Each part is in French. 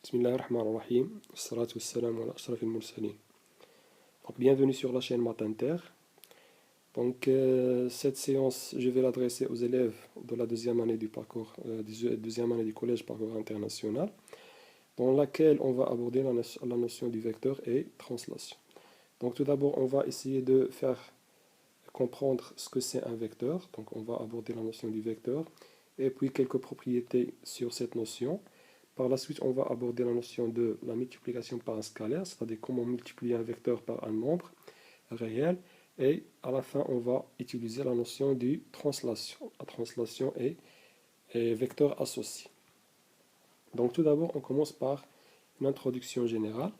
Bismillahirrahmanirrahim. Salatu wassalam ala ashrafil mursalin. Donc, bienvenue sur la chaîne Math Inter. Donc, cette séance, je vais l'adresser aux élèves de la deuxième année du parcours, deuxième année du collège parcours international, dans laquelle on va aborder la notion du vecteur et translation. Donc, tout d'abord, on va essayer de faire comprendre ce que c'est un vecteur. Donc, on va aborder la notion du vecteur et puis quelques propriétés sur cette notion. Par la suite, on va aborder la notion de la multiplication par un scalaire, c'est-à-dire comment multiplier un vecteur par un nombre réel. Et à la fin, on va utiliser la notion de translation. La translation est vecteur associé. Donc tout d'abord, on commence par une introduction générale.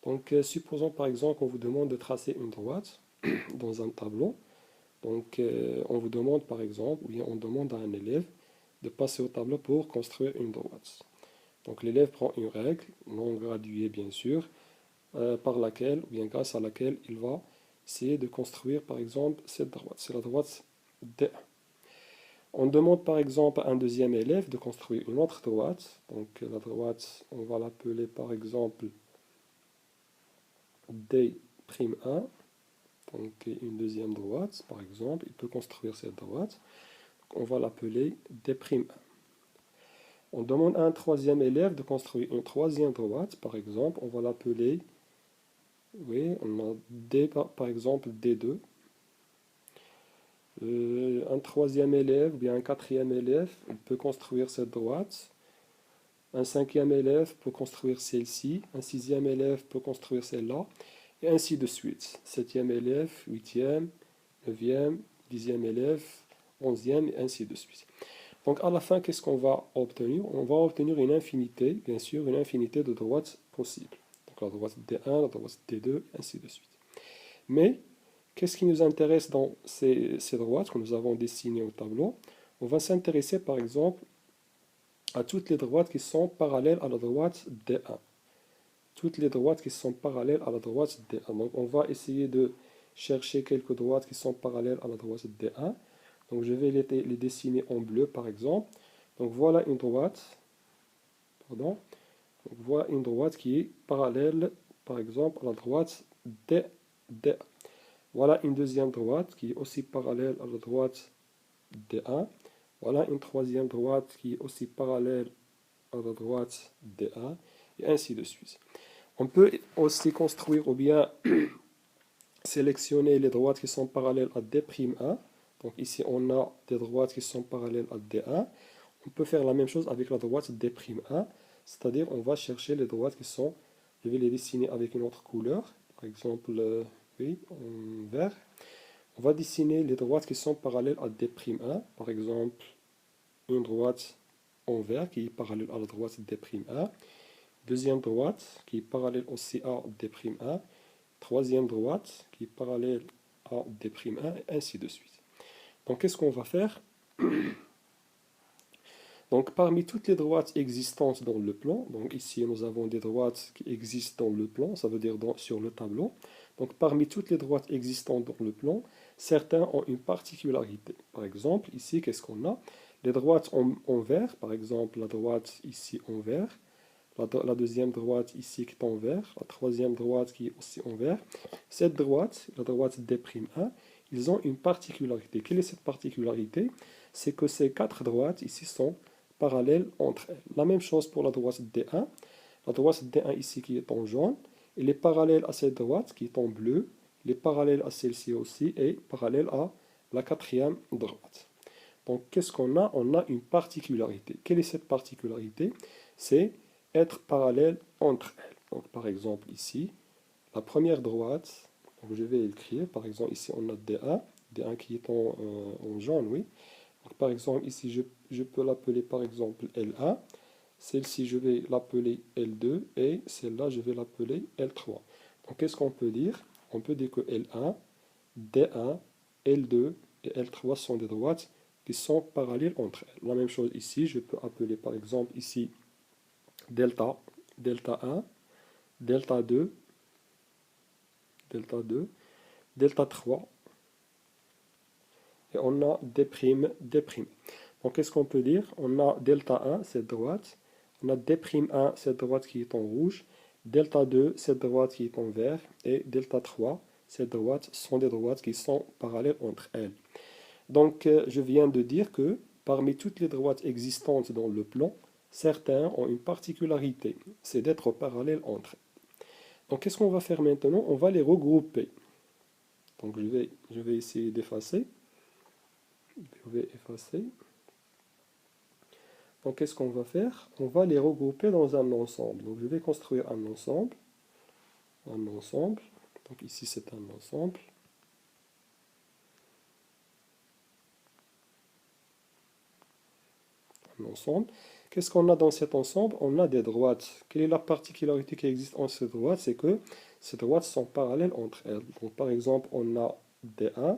Donc supposons par exemple qu'on vous demande de tracer une droite dans un tableau. Donc on vous demande par exemple, ou bien on demande à un élève de passer au tableau pour construire une droite. Donc l'élève prend une règle, non graduée bien sûr, par laquelle, ou bien grâce à laquelle il va essayer de construire par exemple cette droite. C'est la droite D1. On demande par exemple à un deuxième élève de construire une autre droite. Donc la droite, on va l'appeler par exemple D'1. Donc une deuxième droite, par exemple, il peut construire cette droite. Donc, on va l'appeler D'1. On demande à un troisième élève de construire une troisième droite, par exemple, on va l'appeler, oui, on a D, par exemple D2. Un troisième élève, ou bien un quatrième élève, il peut construire cette droite. Un cinquième élève peut construire celle-ci. Un sixième élève peut construire celle-là. Et ainsi de suite. Septième élève, huitième, neuvième, dixième élève, onzième, et ainsi de suite. Donc à la fin, qu'est-ce qu'on va obtenir? On va obtenir une infinité, bien sûr, une infinité de droites possibles. Donc la droite D1, la droite D2, ainsi de suite. Mais, qu'est-ce qui nous intéresse dans ces droites que nous avons dessinées au tableau? On va s'intéresser par exemple à toutes les droites qui sont parallèles à la droite D1. Toutes les droites qui sont parallèles à la droite D1. Donc on va essayer de chercher quelques droites qui sont parallèles à la droite D1. Donc je vais les dessiner en bleu par exemple. Donc voilà une droite, pardon. Donc voilà une droite qui est parallèle par exemple à la droite D. Voilà une deuxième droite qui est aussi parallèle à la droite D1. Voilà une troisième droite qui est aussi parallèle à la droite D1 et ainsi de suite. On peut aussi construire ou bien sélectionner les droites qui sont parallèles à D'1. Donc ici, on a des droites qui sont parallèles à D1. On peut faire la même chose avec la droite D'1, c'est-à-dire on va chercher les droites qui sont, je vais les dessiner avec une autre couleur, par exemple, oui, en vert. On va dessiner les droites qui sont parallèles à D'1, par exemple, une droite en vert qui est parallèle à la droite D'1. Deuxième droite qui est parallèle aussi à D'1. Troisième droite qui est parallèle à D'1 et ainsi de suite. Donc qu'est-ce qu'on va faire? Donc parmi toutes les droites existantes dans le plan, donc ici nous avons des droites qui existent dans le plan, ça veut dire sur le tableau. Donc parmi toutes les droites existantes dans le plan, certains ont une particularité. Par exemple, ici, qu'est-ce qu'on a? Les droites en vert, par exemple la droite ici en vert, la deuxième droite ici qui est en vert, la troisième droite qui est aussi en vert. Cette droite, la droite D'1, ils ont une particularité. Quelle est cette particularité? C'est que ces quatre droites ici sont parallèles entre elles. La même chose pour la droite D1. La droite D1 ici qui est en jaune, elle est parallèle à cette droite qui est en bleu, elle est parallèle à celle-ci aussi et parallèle à la quatrième droite. Donc qu'est-ce qu'on a? On a une particularité. Quelle est cette particularité? C'est être parallèle entre elles. Donc par exemple ici, la première droite, donc je vais écrire, par exemple ici on a D1 qui est en jaune, oui. Donc par exemple ici je peux l'appeler par exemple L1, celle-ci je vais l'appeler L2 et celle-là je vais l'appeler L3. Donc qu'est-ce qu'on peut dire? On peut dire que L1, D1, L2 et L3 sont des droites qui sont parallèles entre elles. La même chose ici, je peux appeler par exemple ici delta 1, delta 2, delta 3, et on a D'. Donc qu'est-ce qu'on peut dire? On a delta 1, cette droite, On a D'1, cette droite qui est en rouge, delta 2, cette droite qui est en vert, et delta 3, cette droite, sont des droites qui sont parallèles entre elles. Donc, je viens de dire que parmi toutes les droites existantes dans le plan, certains ont une particularité, c'est d'être parallèles entre elles. Donc, qu'est-ce qu'on va faire maintenant? On va les regrouper. Donc, je vais essayer d'effacer. Je vais effacer. Donc, qu'est-ce qu'on va faire? On va les regrouper dans un ensemble. Donc, je vais construire un ensemble. Un ensemble. Donc, ici, c'est un ensemble. Un ensemble. Qu'est-ce qu'on a dans cet ensemble? On a des droites. Quelle est la particularité qui existe entre ces droites? C'est que ces droites sont parallèles entre elles. Donc, par exemple, on a D1.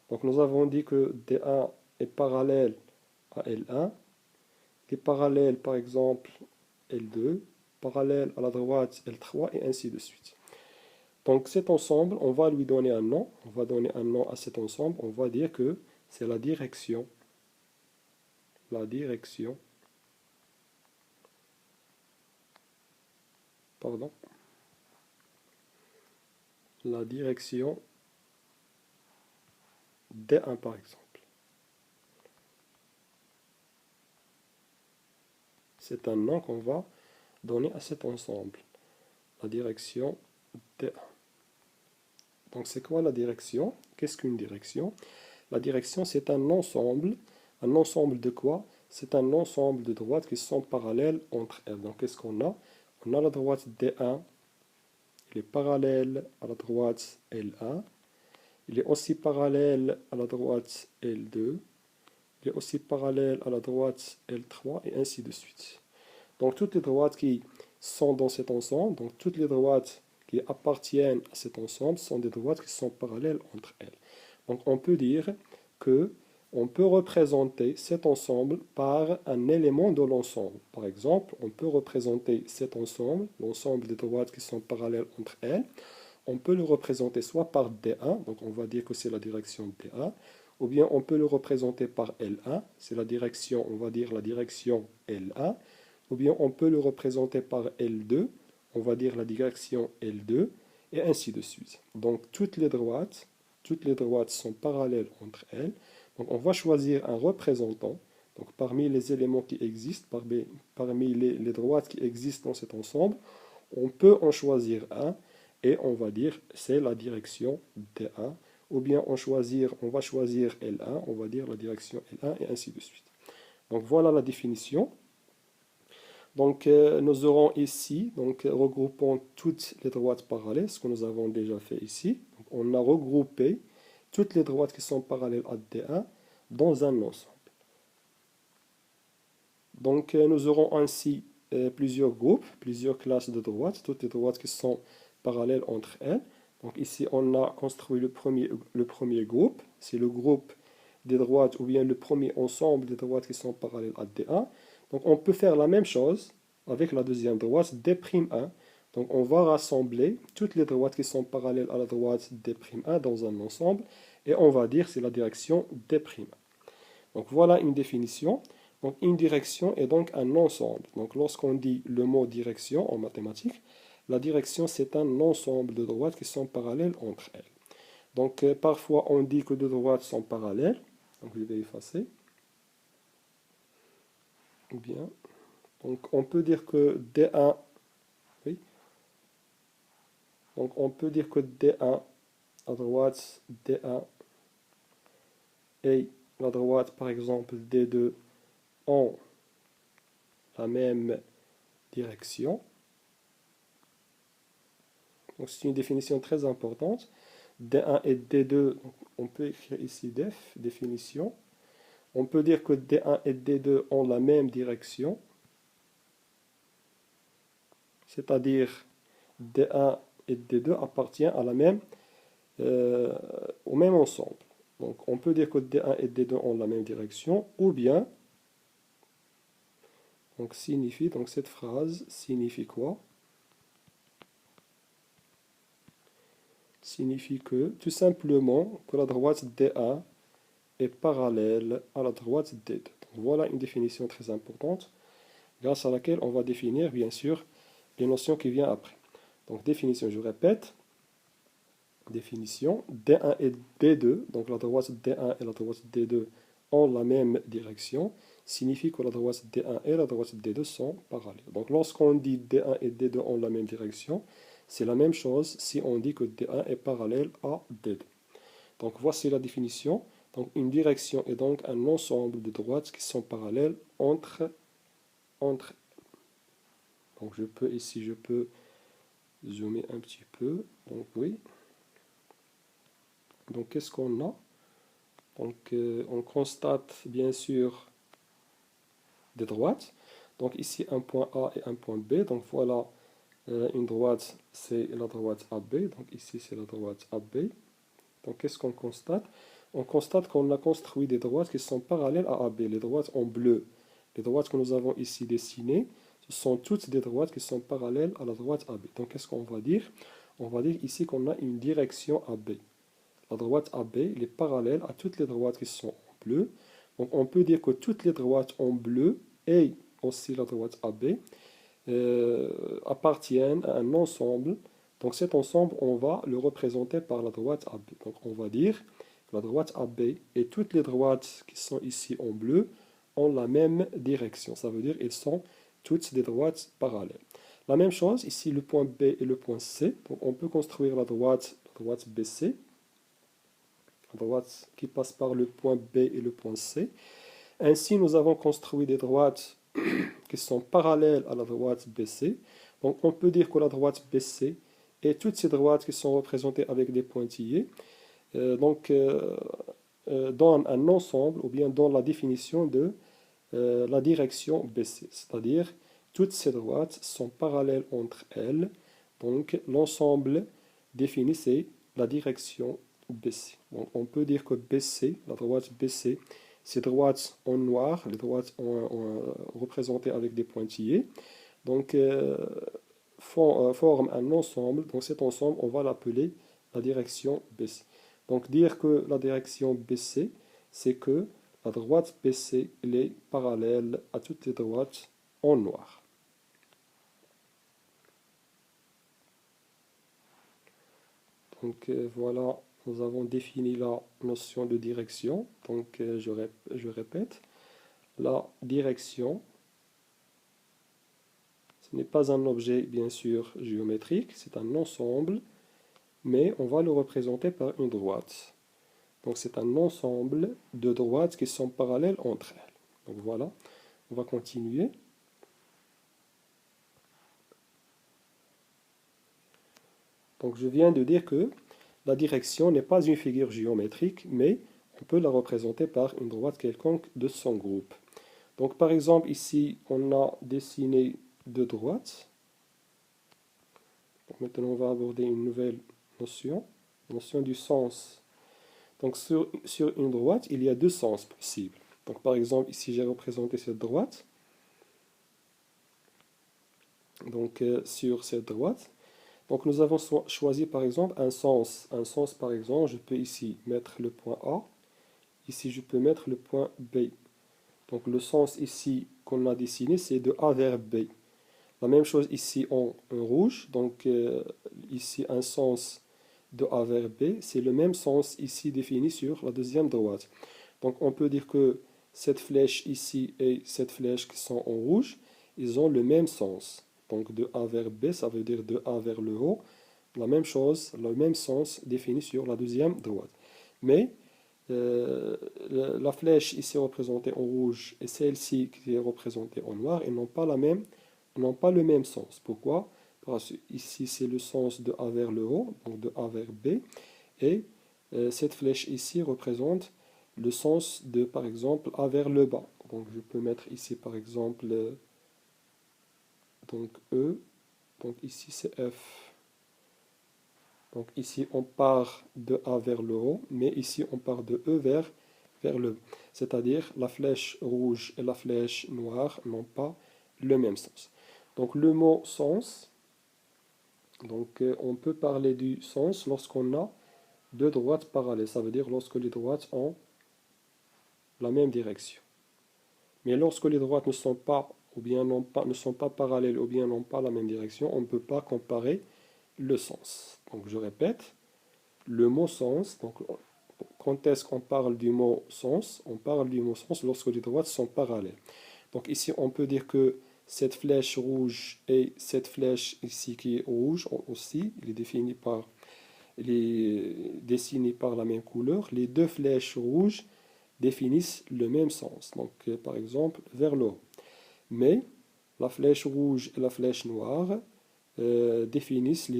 Donc, nous avons dit que D1 est parallèle à L1. Est parallèle, par exemple, L2, parallèle à la droite L3, et ainsi de suite. Donc cet ensemble, on va lui donner un nom. On va donner un nom à cet ensemble. On va dire que c'est la direction. La direction. Pardon. La direction D1, par exemple. C'est un nom qu'on va donner à cet ensemble. La direction D1. Donc c'est quoi la direction? Qu'est-ce qu'une direction? La direction, c'est un ensemble. Un ensemble de quoi? C'est un ensemble de droites qui sont parallèles entre elles. Donc qu'est-ce qu'on a? On a la droite D1. Il est parallèle à la droite L1. Il est aussi parallèle à la droite L2. Il est aussi parallèle à la droite L3, et ainsi de suite. Donc toutes les droites qui sont dans cet ensemble, donc toutes les droites qui appartiennent à cet ensemble sont des droites qui sont parallèles entre elles. Donc on peut dire que on peut représenter cet ensemble par un élément de l'ensemble. Par exemple, on peut représenter cet ensemble, l'ensemble des droites qui sont parallèles entre elles. On peut le représenter soit par D1, donc on va dire que c'est la direction D1, ou bien on peut le représenter par L1, c'est la direction, on va dire la direction L1, ou bien on peut le représenter par L2, on va dire la direction L2, et ainsi de suite. Donc toutes les droites sont parallèles entre elles. Donc on va choisir un représentant. Donc parmi les éléments qui existent, parmi les droites qui existent dans cet ensemble, on peut en choisir un, et on va dire c'est la direction D1, ou bien on va choisir L1, on va dire la direction L1, et ainsi de suite. Donc voilà la définition. Donc nous aurons ici, donc regroupant toutes les droites parallèles, ce que nous avons déjà fait ici. Donc, on a regroupé toutes les droites qui sont parallèles à D1 dans un ensemble. Donc nous aurons ainsi plusieurs groupes, plusieurs classes de droites, toutes les droites qui sont parallèles entre elles. Donc ici on a construit le premier groupe, c'est le groupe des droites, ou bien le premier ensemble des droites qui sont parallèles à D1. Donc on peut faire la même chose avec la deuxième droite, D'1. Donc on va rassembler toutes les droites qui sont parallèles à la droite D'1 dans un ensemble, et on va dire c'est la direction D'1. Donc voilà une définition. Donc une direction est donc un ensemble. Donc lorsqu'on dit le mot direction en mathématiques, la direction c'est un ensemble de droites qui sont parallèles entre elles. Donc parfois on dit que deux droites sont parallèles. Donc je vais effacer. Ou bien, donc on peut dire que D1, oui. Donc on peut dire que D1 à droite, D1 et la droite par exemple D2 ont la même direction. Donc c'est une définition très importante. D1 et D2, on peut écrire ici def, définition. On peut dire que D1 et D2 ont la même direction. C'est-à-dire D1 et D2 appartiennent à au même ensemble. Donc on peut dire que D1 et D2 ont la même direction, ou bien, donc cette phrase signifie quoi? Signifie que, tout simplement, que la droite D1 est parallèle à la droite D2. Donc voilà une définition très importante. grâce à laquelle on va définir, bien sûr, les notions qui viennent après. Donc, définition, je répète. Définition, D1 et D2, donc la droite D1 et la droite D2 ont la même direction, signifie que la droite D1 et la droite D2 sont parallèles. Donc lorsqu'on dit D1 et D2 ont la même direction, c'est la même chose si on dit que D1 est parallèle à D2. Donc voici la définition. Donc une direction est donc un ensemble de droites qui sont parallèles entre elles. Donc je peux zoomer un petit peu. Donc oui. Donc qu'est-ce qu'on a? Donc on constate bien sûr des droites. Donc ici un point A et un point B. Donc voilà une droite, c'est la droite AB. Donc ici c'est la droite AB. Donc qu'est-ce qu'on constate? On constate qu'on a construit des droites qui sont parallèles à AB. Les droites en bleu, les droites que nous avons ici dessinées, ce sont toutes des droites qui sont parallèles à la droite AB. Donc qu'est-ce qu'on va dire? On va dire ici qu'on a une direction AB. La droite AB est parallèle à toutes les droites qui sont en bleu. Donc on peut dire que toutes les droites en bleu et aussi la droite AB appartiennent à un ensemble. Donc cet ensemble, on va le représenter par la droite AB. Donc on va dire que la droite AB et toutes les droites qui sont ici en bleu ont la même direction. Ça veut dire qu'elles sont toutes des droites parallèles. La même chose, ici le point B et le point C. Donc on peut construire la droite BC. Droite qui passe par le point B et le point C. Ainsi, nous avons construit des droites qui sont parallèles à la droite BC. Donc, on peut dire que la droite BC et toutes ces droites qui sont représentées avec des pointillés donnent un ensemble ou bien donnent la définition de la direction BC. C'est-à-dire, toutes ces droites sont parallèles entre elles. Donc, l'ensemble défini, c'est la direction BC. Donc on peut dire que BC, la droite BC, c'est droite en noir, les droites représentées avec des pointillés, donc forment un ensemble. Donc cet ensemble, on va l'appeler la direction BC. Donc dire que la direction BC, c'est que la droite BC est parallèle à toutes les droites en noir. Donc voilà. Nous avons défini la notion de direction. Donc, je répète, la direction, ce n'est pas un objet, bien sûr, géométrique, c'est un ensemble, mais on va le représenter par une droite. Donc, c'est un ensemble de droites qui sont parallèles entre elles. Donc, voilà, on va continuer. Donc, je viens de dire que la direction n'est pas une figure géométrique, mais on peut la représenter par une droite quelconque de son groupe. Donc par exemple, ici, on a dessiné deux droites. Donc, maintenant, on va aborder une nouvelle notion, la notion du sens. Donc sur une droite, il y a deux sens possibles. Donc par exemple, ici, j'ai représenté cette droite. Donc sur cette droite, donc nous avons choisi par exemple un sens. Un sens par exemple, je peux ici mettre le point A. Ici, je peux mettre le point B. Donc le sens ici qu'on a dessiné, c'est de A vers B. La même chose ici en rouge. Donc ici un sens de A vers B. C'est le même sens ici défini sur la deuxième droite. Donc on peut dire que cette flèche ici et cette flèche qui sont en rouge, ils ont le même sens. Donc de A vers B, ça veut dire de A vers le haut. La même chose, le même sens défini sur la deuxième droite. Mais la flèche ici représentée en rouge et celle-ci qui est représentée en noir, elles n'ont pas le même sens. Pourquoi? Parce que ici c'est le sens de A vers le haut, donc de A vers B, et cette flèche ici représente le sens de par exemple A vers le bas. Donc je peux mettre ici par exemple donc E, donc ici c'est F. Donc ici on part de A vers le haut, mais ici on part de E vers le bas. C'est-à-dire la flèche rouge et la flèche noire n'ont pas le même sens. Donc le mot sens, donc on peut parler du sens lorsqu'on a deux droites parallèles. Ça veut dire lorsque les droites ont la même direction. Mais lorsque les droites ne sont pas ou bien ne sont pas parallèles, ou bien n'ont pas la même direction, on ne peut pas comparer le sens. Donc je répète, le mot sens, donc quand est-ce qu'on parle du mot sens? On parle du mot sens lorsque les droites sont parallèles. Donc ici, on peut dire que cette flèche rouge et cette flèche ici qui est rouge aussi, il est dessiné par la même couleur. Les deux flèches rouges définissent le même sens. Donc par exemple, vers le haut. Mais la flèche rouge et la flèche noire définissent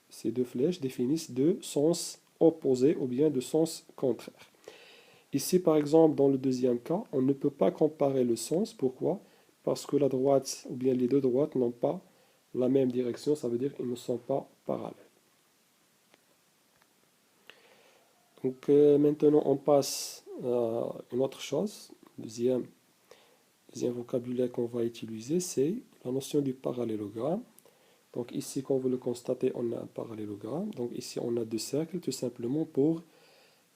ces deux flèches définissent deux sens opposés ou bien de sens contraires. Ici, par exemple, dans le deuxième cas, on ne peut pas comparer le sens. Pourquoi? Parce que la droite ou bien les deux droites n'ont pas la même direction, ça veut dire qu'ils ne sont pas parallèles. Donc maintenant, on passe à une autre chose. Deuxième vocabulaire qu'on va utiliser, c'est la notion du parallélogramme. Donc ici, comme vous le constatez, on a un parallélogramme. Donc ici, on a deux cercles, tout simplement pour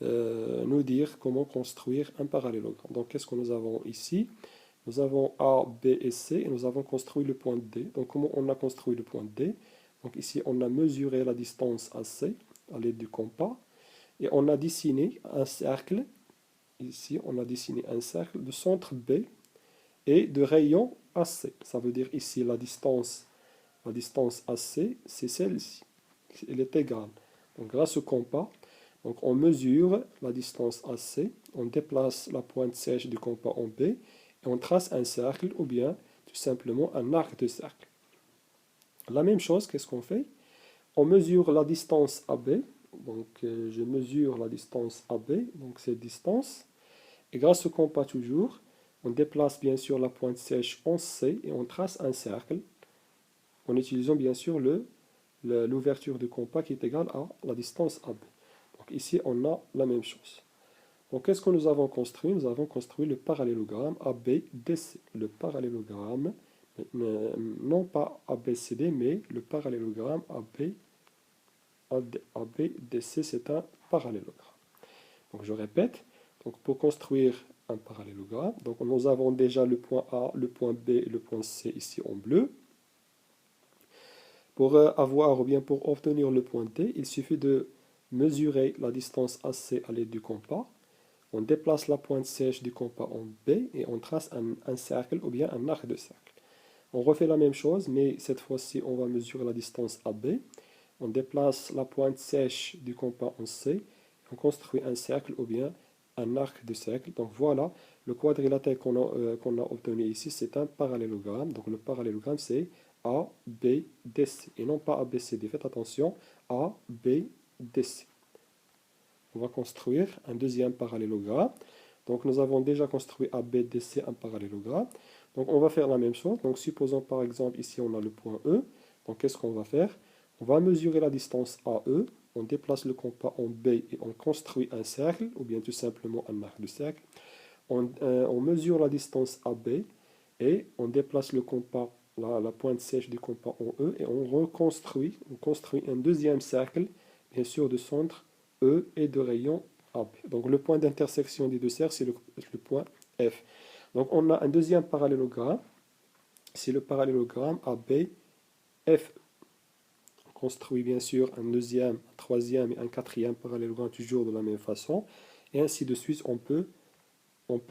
nous dire comment construire un parallélogramme. Donc qu'est-ce que nous avons ici? Nous avons A, B et C, et nous avons construit le point D. Donc comment on a construit le point D? Donc ici, on a mesuré la distance AC à l'aide du compas, et on a dessiné un cercle. Ici, on a dessiné un cercle de centre B et de rayon AC. Ça veut dire ici la distance AC, c'est celle-ci. Elle est égale. Donc grâce au compas, donc on mesure la distance AC, on déplace la pointe sèche du compas en B, et on trace un cercle ou bien tout simplement un arc de cercle. La même chose, qu'est-ce qu'on fait? On mesure la distance AB, donc je mesure la distance AB, donc cette distance, et grâce au compas toujours, on déplace bien sûr la pointe sèche en C et on trace un cercle en utilisant bien sûr l'ouverture du compas qui est égale à la distance AB. Donc ici, on a la même chose. Donc qu'est-ce que nous avons construit? Nous avons construit le parallélogramme ABDC. Le parallélogramme, non pas ABCD, mais le parallélogramme ABDC, c'est un parallélogramme. Donc je répète, donc pour construire un parallélogramme, donc nous avons déjà le point A, le point B et le point C ici en bleu. Pour avoir ou bien pour obtenir le point D, il suffit de mesurer la distance AC à l'aide du compas. On déplace la pointe sèche du compas en B et on trace un cercle ou bien un arc de cercle. On refait la même chose, mais cette fois-ci, on va mesurer la distance AB. On déplace la pointe sèche du compas en C et on construit un cercle ou bien un arc de cercle. Donc voilà, le quadrilatère qu'on a obtenu ici, c'est un parallélogramme. Donc le parallélogramme, c'est A, B, D, C. Et non pas A, B, C, D. Faites attention, A, B, D, C. On va construire un deuxième parallélogramme. Donc nous avons déjà construit ABDC un parallélogramme. Donc on va faire la même chose. Donc supposons par exemple ici on a le point E. Donc qu'est-ce qu'on va faire? On va mesurer la distance AE. On déplace le compas en B et on construit un cercle ou bien tout simplement un arc de cercle. On mesure la distance AB et on déplace le compas, la pointe sèche du compas en E et on construit un deuxième cercle, bien sûr de centre E et de rayon AB. Donc le point d'intersection des deux cercles, c'est le point F. Donc on a un deuxième parallélogramme, c'est le parallélogramme ABFE. On construit bien sûr un deuxième, un troisième et un quatrième parallélogramme toujours de la même façon. Et ainsi de suite, on peut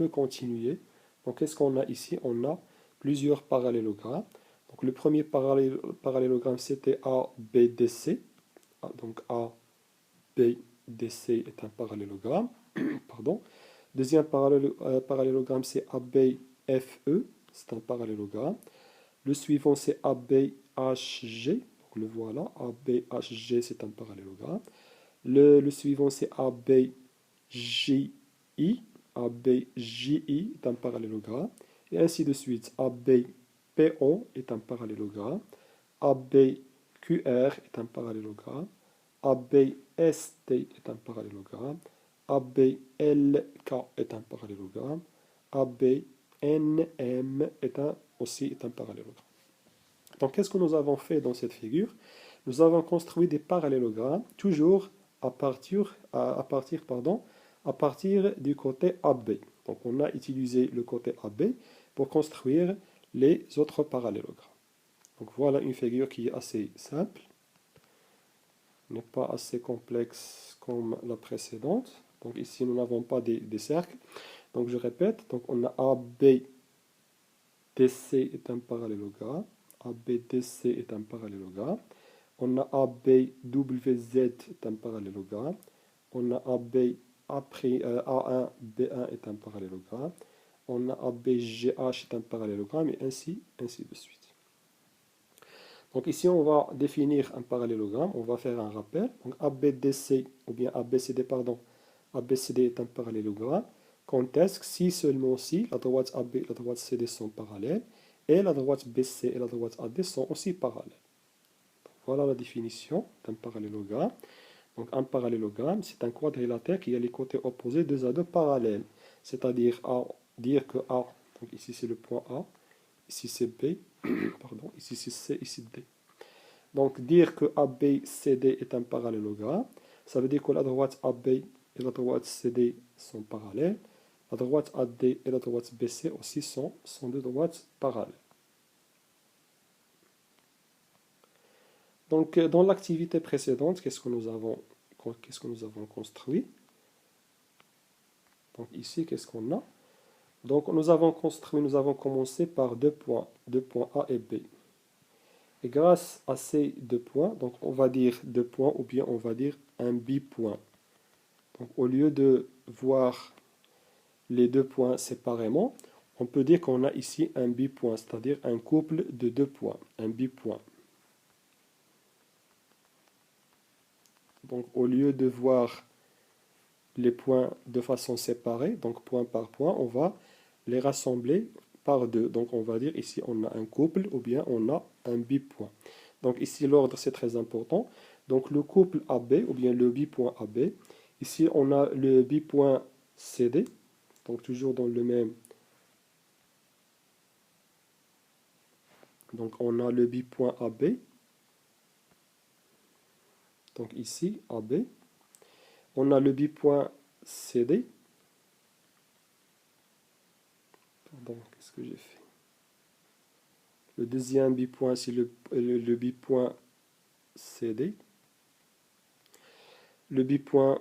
continuer. Donc qu'est-ce qu'on a ici? On a plusieurs parallélogrammes. Donc le premier parallélogramme, c'était ABDC. Donc ABDC est un parallélogramme. Pardon. Deuxième parallélogramme, c'est ABFE, c'est un parallélogramme. Le suivant, c'est ABHG. Donc le voilà, ABHG, c'est un parallélogramme. Le suivant, c'est ABJI. ABJI est un parallélogramme. Et ainsi de suite. ABPO est un parallélogramme. ABQR est un parallélogramme. ABST est un parallélogramme. ABLK est un parallélogramme. ABNM aussi est un parallélogramme. Donc qu'est-ce que nous avons fait dans cette figure? Nous avons construit des parallélogrammes, toujours à partir du côté AB. Donc on a utilisé le côté AB pour construire les autres parallélogrammes. Donc voilà une figure qui est assez simple, n'est pas assez complexe comme la précédente. Donc ici nous n'avons pas des cercles. Donc je répète, donc on a ABDC est un parallélogramme. ABDC est un parallélogramme. On a ABWZ est un parallélogramme. On a AB A1 B1 est un parallélogramme. On a ABGH est un parallélogramme et ainsi de suite. Donc ici on va définir un parallélogramme, on va faire un rappel. Donc ABDC ou bien ABCD pardon, ABCD est un parallélogramme. Quand est-ce que si seulement si la droite AB et la droite CD sont parallèles et la droite BC et la droite AD sont aussi parallèles. Voilà la définition d'un parallélogramme. Donc un parallélogramme, c'est un quadrilatère qui a les côtés opposés 2 à 2 parallèles. C'est-à-dire dire que A, donc ici c'est le point A, ici c'est B, pardon, ici c'est C, ici D. Donc dire que ABCD est un parallélogramme, ça veut dire que la droite AB et la droite CD sont parallèles, la droite AD et la droite BC aussi sont deux droites parallèles. Donc, dans l'activité précédente, qu'est-ce que nous avons construit? Donc ici, qu'est-ce qu'on a? Donc nous avons commencé par deux points A et B. Et grâce à ces 2 points, donc on va dire 2 points ou bien on va dire un bipoint. Donc au lieu de voir les 2 points séparément, on peut dire qu'on a ici un bipoint, c'est-à-dire un couple de 2 points, un bipoint. Donc au lieu de voir les points de façon séparée, donc point par point, on va les rassembler par 2. Donc on va dire ici on a un couple ou bien on a un bipoint. Donc ici l'ordre c'est très important. Donc le couple AB ou bien le bipoint AB. Ici on a le bipoint CD. Donc toujours dans le même. Donc on a le bipoint AB. Donc ici AB. On a le bipoint CD. Pardon, qu'est-ce que j'ai fait? Le deuxième bipoint, c'est le bipoint CD. Le bipoint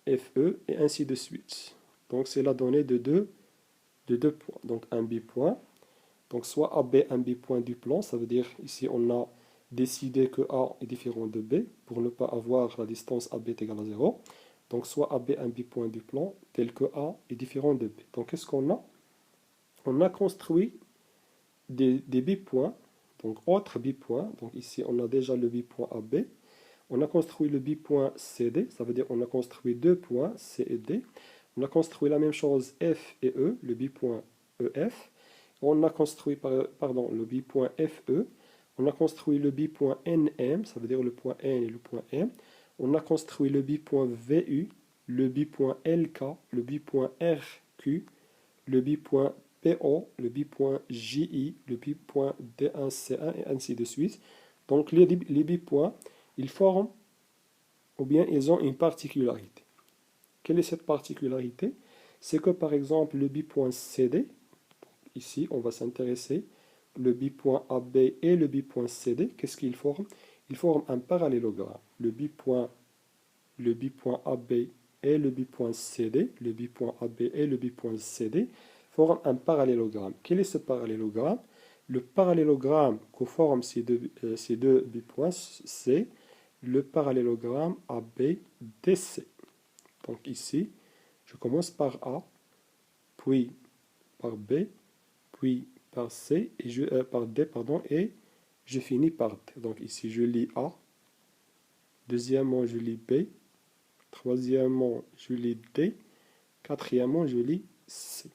FE, et ainsi de suite. Donc c'est la donnée de deux points. Donc un bipoint. Donc soit AB un bipoint du plan, ça veut dire ici on a décidé que A est différent de B pour ne pas avoir la distance AB est égale à 0. Donc soit AB un bipoint du plan tel que A est différent de B. Donc qu'est-ce qu'on a? On a construit des bipoints, donc autres bipoints. Donc ici on a déjà le bipoint AB. On a construit le bipoint CD, ça veut dire on a construit 2 points C et D. On a construit la même chose F et E, le bipoint EF. On a construit le bipoint FE. On a construit le bipoint NM, ça veut dire le point N et le point M. On a construit le bipoint VU, le bipoint LK, le bipoint RQ, le bipoint PO, le bipoint JI, le bipoint D1C1 et ainsi de suite. Donc les bipoints, ils forment ou bien ils ont une particularité. Quelle est cette particularité? C'est que par exemple le bipoint CD, ici on va s'intéresser, le bipoint AB et le bipoint CD, qu'est-ce qu'ils forment? Ils forment un parallélogramme. Le bipoint AB et le bipoint CD, le bipoint AB et le bipoint CD forment un parallélogramme. Quel est ce parallélogramme? Le parallélogramme que forment ces deux bipoints, c'est le parallélogramme ABDC. Donc ici, je commence par A, puis par B, puis par C, et par D, pardon, et je finis par D. Donc ici, je lis A. Deuxièmement, je lis B. Troisièmement, je lis D. Quatrièmement, je lis C.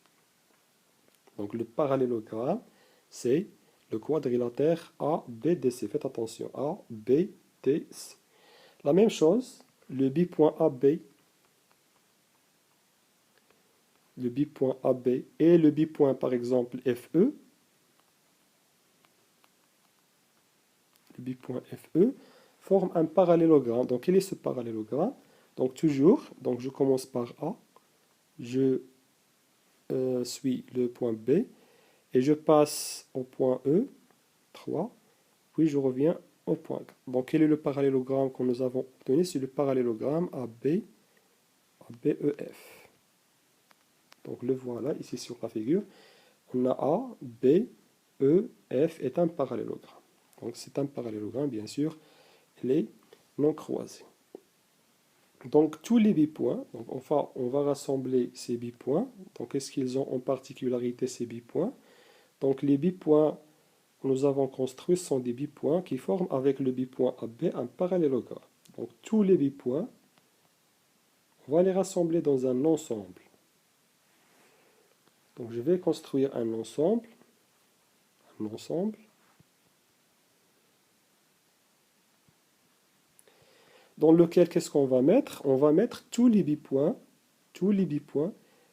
Donc le parallélogramme, c'est le quadrilatère ABDC. Faites attention, ABDC. La même chose, le bipoint AB, et le bipoint par exemple FE, le bipoint FE forment un parallélogramme. Donc quel est ce parallélogramme? Donc toujours, donc je commence par A, je suis le point B, et je passe au point E, 3, puis je reviens au point K. Donc quel est le parallélogramme que nous avons obtenu? C'est le parallélogramme ABEF. Donc le voilà ici sur la figure. On a A, B, E, F est un parallélogramme. Donc c'est un parallélogramme, bien sûr, il est non croisé. Donc tous les bipoints, donc enfin on va rassembler ces bipoints. Donc qu'est-ce qu'ils ont en particularité ces bipoints? Donc les bipoints que nous avons construits sont des bipoints qui forment avec le bipoint AB un parallélogramme. Donc tous les bipoints, on va les rassembler dans un ensemble. Donc je vais construire un ensemble, dans lequel qu'est-ce qu'on va mettre? On va mettre tous les bipoints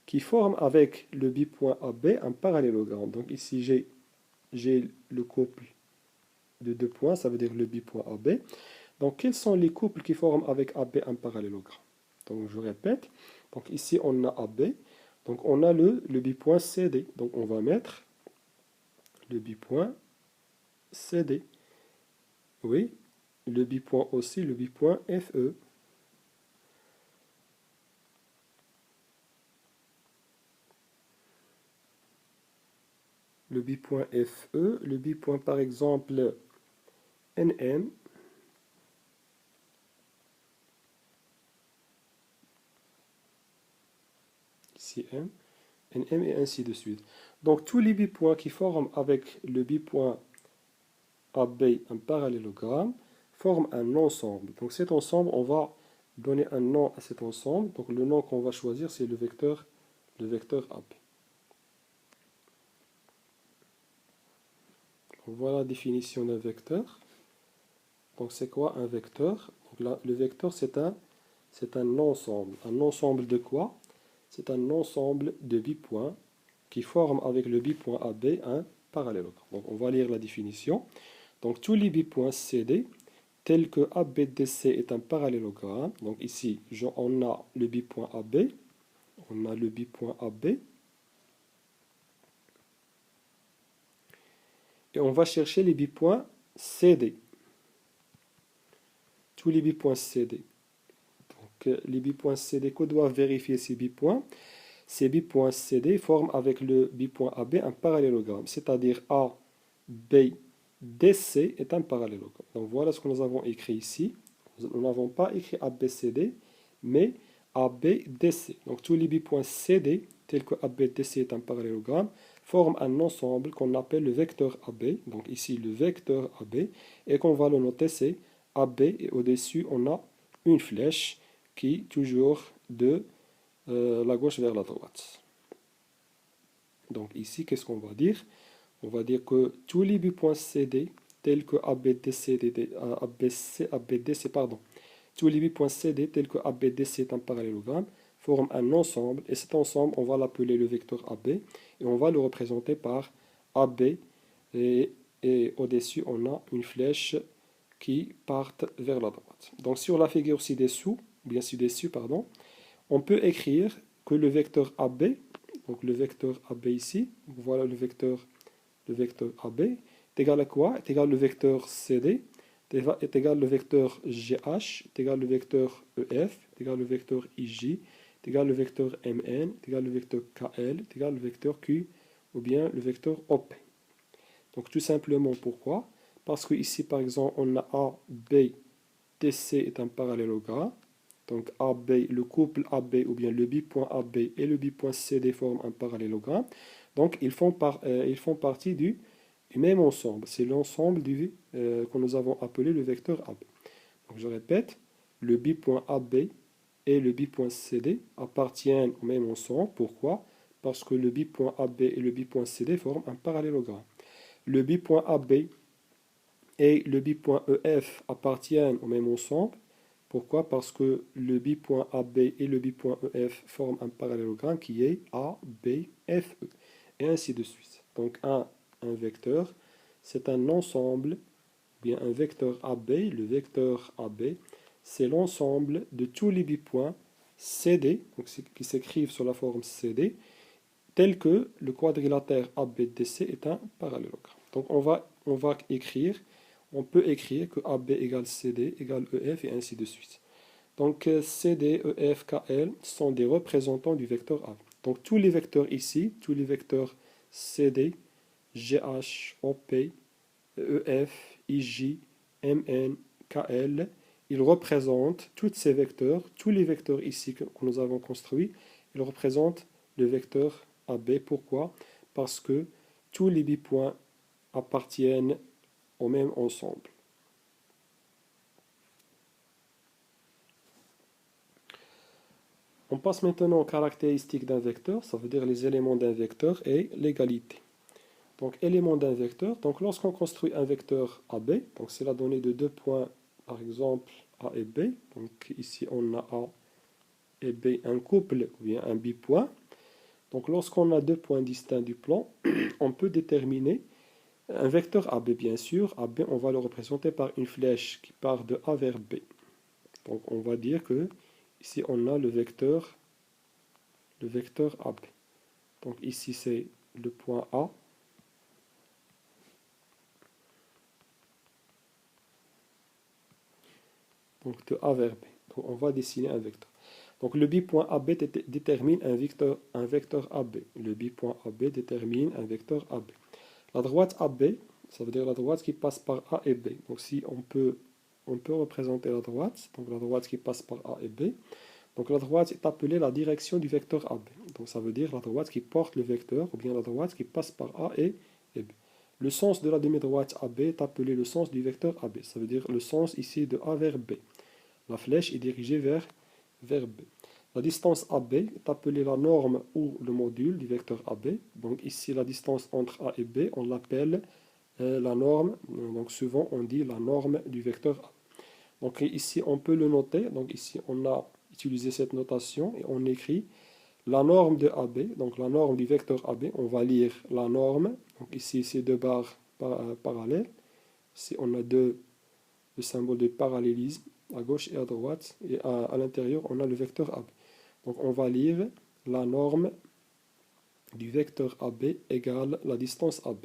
qui forment avec le bipoint AB un parallélogramme. Donc ici j'ai le couple de deux points, ça veut dire le bipoint AB. Donc quels sont les couples qui forment avec AB un parallélogramme? Donc je répète, donc ici on a AB, donc on a le bipoint CD. Donc on va mettre le bipoint CD. Oui, le bipoint aussi, le bipoint FE. Le bipoint FE, le bipoint par exemple NM, ici M, NM et ainsi de suite. Donc tous les bipoints qui forment avec le bipoint AB un parallélogramme forment un ensemble. Donc cet ensemble, on va donner un nom à cet ensemble. Donc le nom qu'on va choisir, c'est le vecteur AB. Donc, voilà la définition d'un vecteur. Donc c'est quoi un vecteur? Donc là, le vecteur c'est un ensemble. Un ensemble de quoi? C'est un ensemble de bipoints qui forment avec le bipoint AB un parallélogramme. Donc on va lire la définition. Donc tous les bipoints CD tels que ABDC est un parallélogramme. Donc ici on a le bipoint AB, on a le bipoint AB, et on va chercher les bipoints CD. Tous les bipoints CD. Donc les bipoints CD, que doivent vérifier ces bipoints? Ces bipoints CD forment avec le bipoint AB un parallélogramme, c'est-à-dire ABDC est un parallélogramme. Donc voilà ce que nous avons écrit ici. Nous n'avons pas écrit ABCD, mais ABDC. Donc tous les bipoints CD, tels que ABDC est un parallélogramme, forment un ensemble qu'on appelle le vecteur AB. Donc ici le vecteur AB, et qu'on va le noter c'est AB, et au-dessus on a une flèche qui toujours de la gauche vers la droite. Donc ici, qu'est-ce qu'on va dire? On va dire que tous les bipoints CD, tels que ABDC, pardon, tous les bipoints CD, tels que ABDC est un parallélogramme, forment un ensemble, et cet ensemble, on va l'appeler le vecteur AB, et on va le représenter par AB, et au-dessus, on a une flèche qui part vers la droite. Donc sur la figure ci-dessous, bien ci-dessus, pardon, on peut écrire que le vecteur AB, donc le vecteur AB ici, voilà le vecteur AB, est égal à quoi? Est égal au vecteur CD, est égal au vecteur GH, est égal au vecteur EF, est égal au vecteur IJ, est égal au vecteur MN, est égal au vecteur KL, est égal au vecteur Q, ou bien le vecteur OP. Donc tout simplement pourquoi? Parce que ici par exemple on a AB, DC est un parallélogramme. Donc AB, le couple AB ou bien le bipoint AB et le bipoint CD forment un parallélogramme. Donc ils font partie du même ensemble. C'est l'ensemble que nous avons appelé le vecteur AB. Donc je répète, le bipoint AB et le bipoint CD appartiennent au même ensemble. Pourquoi? Parce que le bipoint AB et le bipoint CD forment un parallélogramme. Le bipoint AB et le bipoint EF appartiennent au même ensemble. Pourquoi? Parce que le bipoint AB et le bipoint EF forment un parallélogramme qui est ABFE, et ainsi de suite. Donc un vecteur, c'est un ensemble, bien un vecteur AB, le vecteur AB, c'est l'ensemble de tous les bipoints CD, donc qui s'écrivent sur la forme CD, tel que le quadrilatère ABDC est un parallélogramme. Donc on peut écrire que AB égale CD égale EF et ainsi de suite. Donc CD, EF, KL sont des représentants du vecteur AB. Donc tous les vecteurs ici, tous les vecteurs CD, GH, OP, EF, IJ, MN, KL, ils représentent tous ces vecteurs, tous les vecteurs ici que nous avons construits, ils représentent le vecteur AB. Pourquoi? Parce que tous les bipoints appartiennent au même ensemble. On passe maintenant aux caractéristiques d'un vecteur, ça veut dire les éléments d'un vecteur et l'égalité. Donc, éléments d'un vecteur, donc lorsqu'on construit un vecteur AB, donc c'est la donnée de deux points, par exemple A et B, donc ici on a A et B, un couple ou bien un bipoint. Donc lorsqu'on a deux points distincts du plan, on peut déterminer un vecteur AB, bien sûr. AB, on va le représenter par une flèche qui part de A vers B. Donc on va dire que ici on a le vecteur AB. Donc ici c'est le point A. Donc de A vers B. Donc on va dessiner un vecteur. Donc le bipoint AB détermine un vecteur AB. Le bipoint AB détermine un vecteur AB. La droite AB, ça veut dire la droite qui passe par A et B. Donc si on peut représenter la droite, donc la droite qui passe par A et B. Donc la droite est appelée la direction du vecteur AB. Donc ça veut dire la droite qui porte le vecteur, ou bien la droite qui passe par A et B. Le sens de la demi-droite AB est appelé le sens du vecteur AB. Ça veut dire le sens ici de A vers B. La flèche est dirigée vers B. La distance AB est appelée la norme ou le module du vecteur AB. Donc ici, la distance entre A et B, on l'appelle la norme. Donc souvent, on dit la norme du vecteur A. Donc ici, on peut le noter. Donc ici, on a utilisé cette notation et on écrit la norme de AB. Donc la norme du vecteur AB, on va lire la norme. Donc ici, c'est deux barres parallèles. Ici, on a le symbole de parallélisme à gauche et à droite. Et à l'intérieur, on a le vecteur AB. Donc on va lire la norme du vecteur AB égale la distance AB.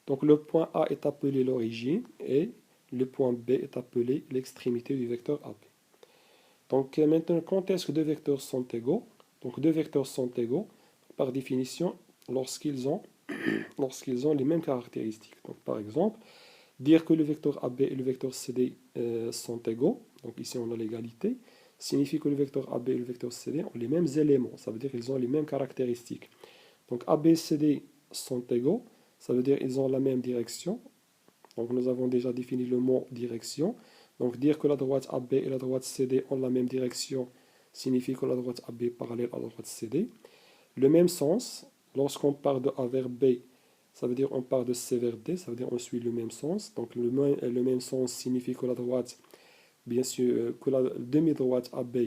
Donc le point A est appelé l'origine et le point B est appelé l'extrémité du vecteur AB. Donc maintenant, quand est-ce que deux vecteurs sont égaux? Donc deux vecteurs sont égaux par définition lorsqu'ils ont les mêmes caractéristiques. Donc par exemple, dire que le vecteur AB et le vecteur CD sont égaux, donc ici on a l'égalité, signifie que le vecteur AB et le vecteur CD ont les mêmes éléments, ça veut dire qu'ils ont les mêmes caractéristiques. Donc AB et CD sont égaux, ça veut dire qu'ils ont la même direction. Donc nous avons déjà défini le mot direction. Donc dire que la droite AB et la droite CD ont la même direction signifie que la droite AB est parallèle à la droite CD. Le même sens, lorsqu'on part de A vers B, ça veut dire on part de C vers D, ça veut dire on suit le même sens. Donc le même sens signifie que la droite, bien sûr, que la demi-droite AB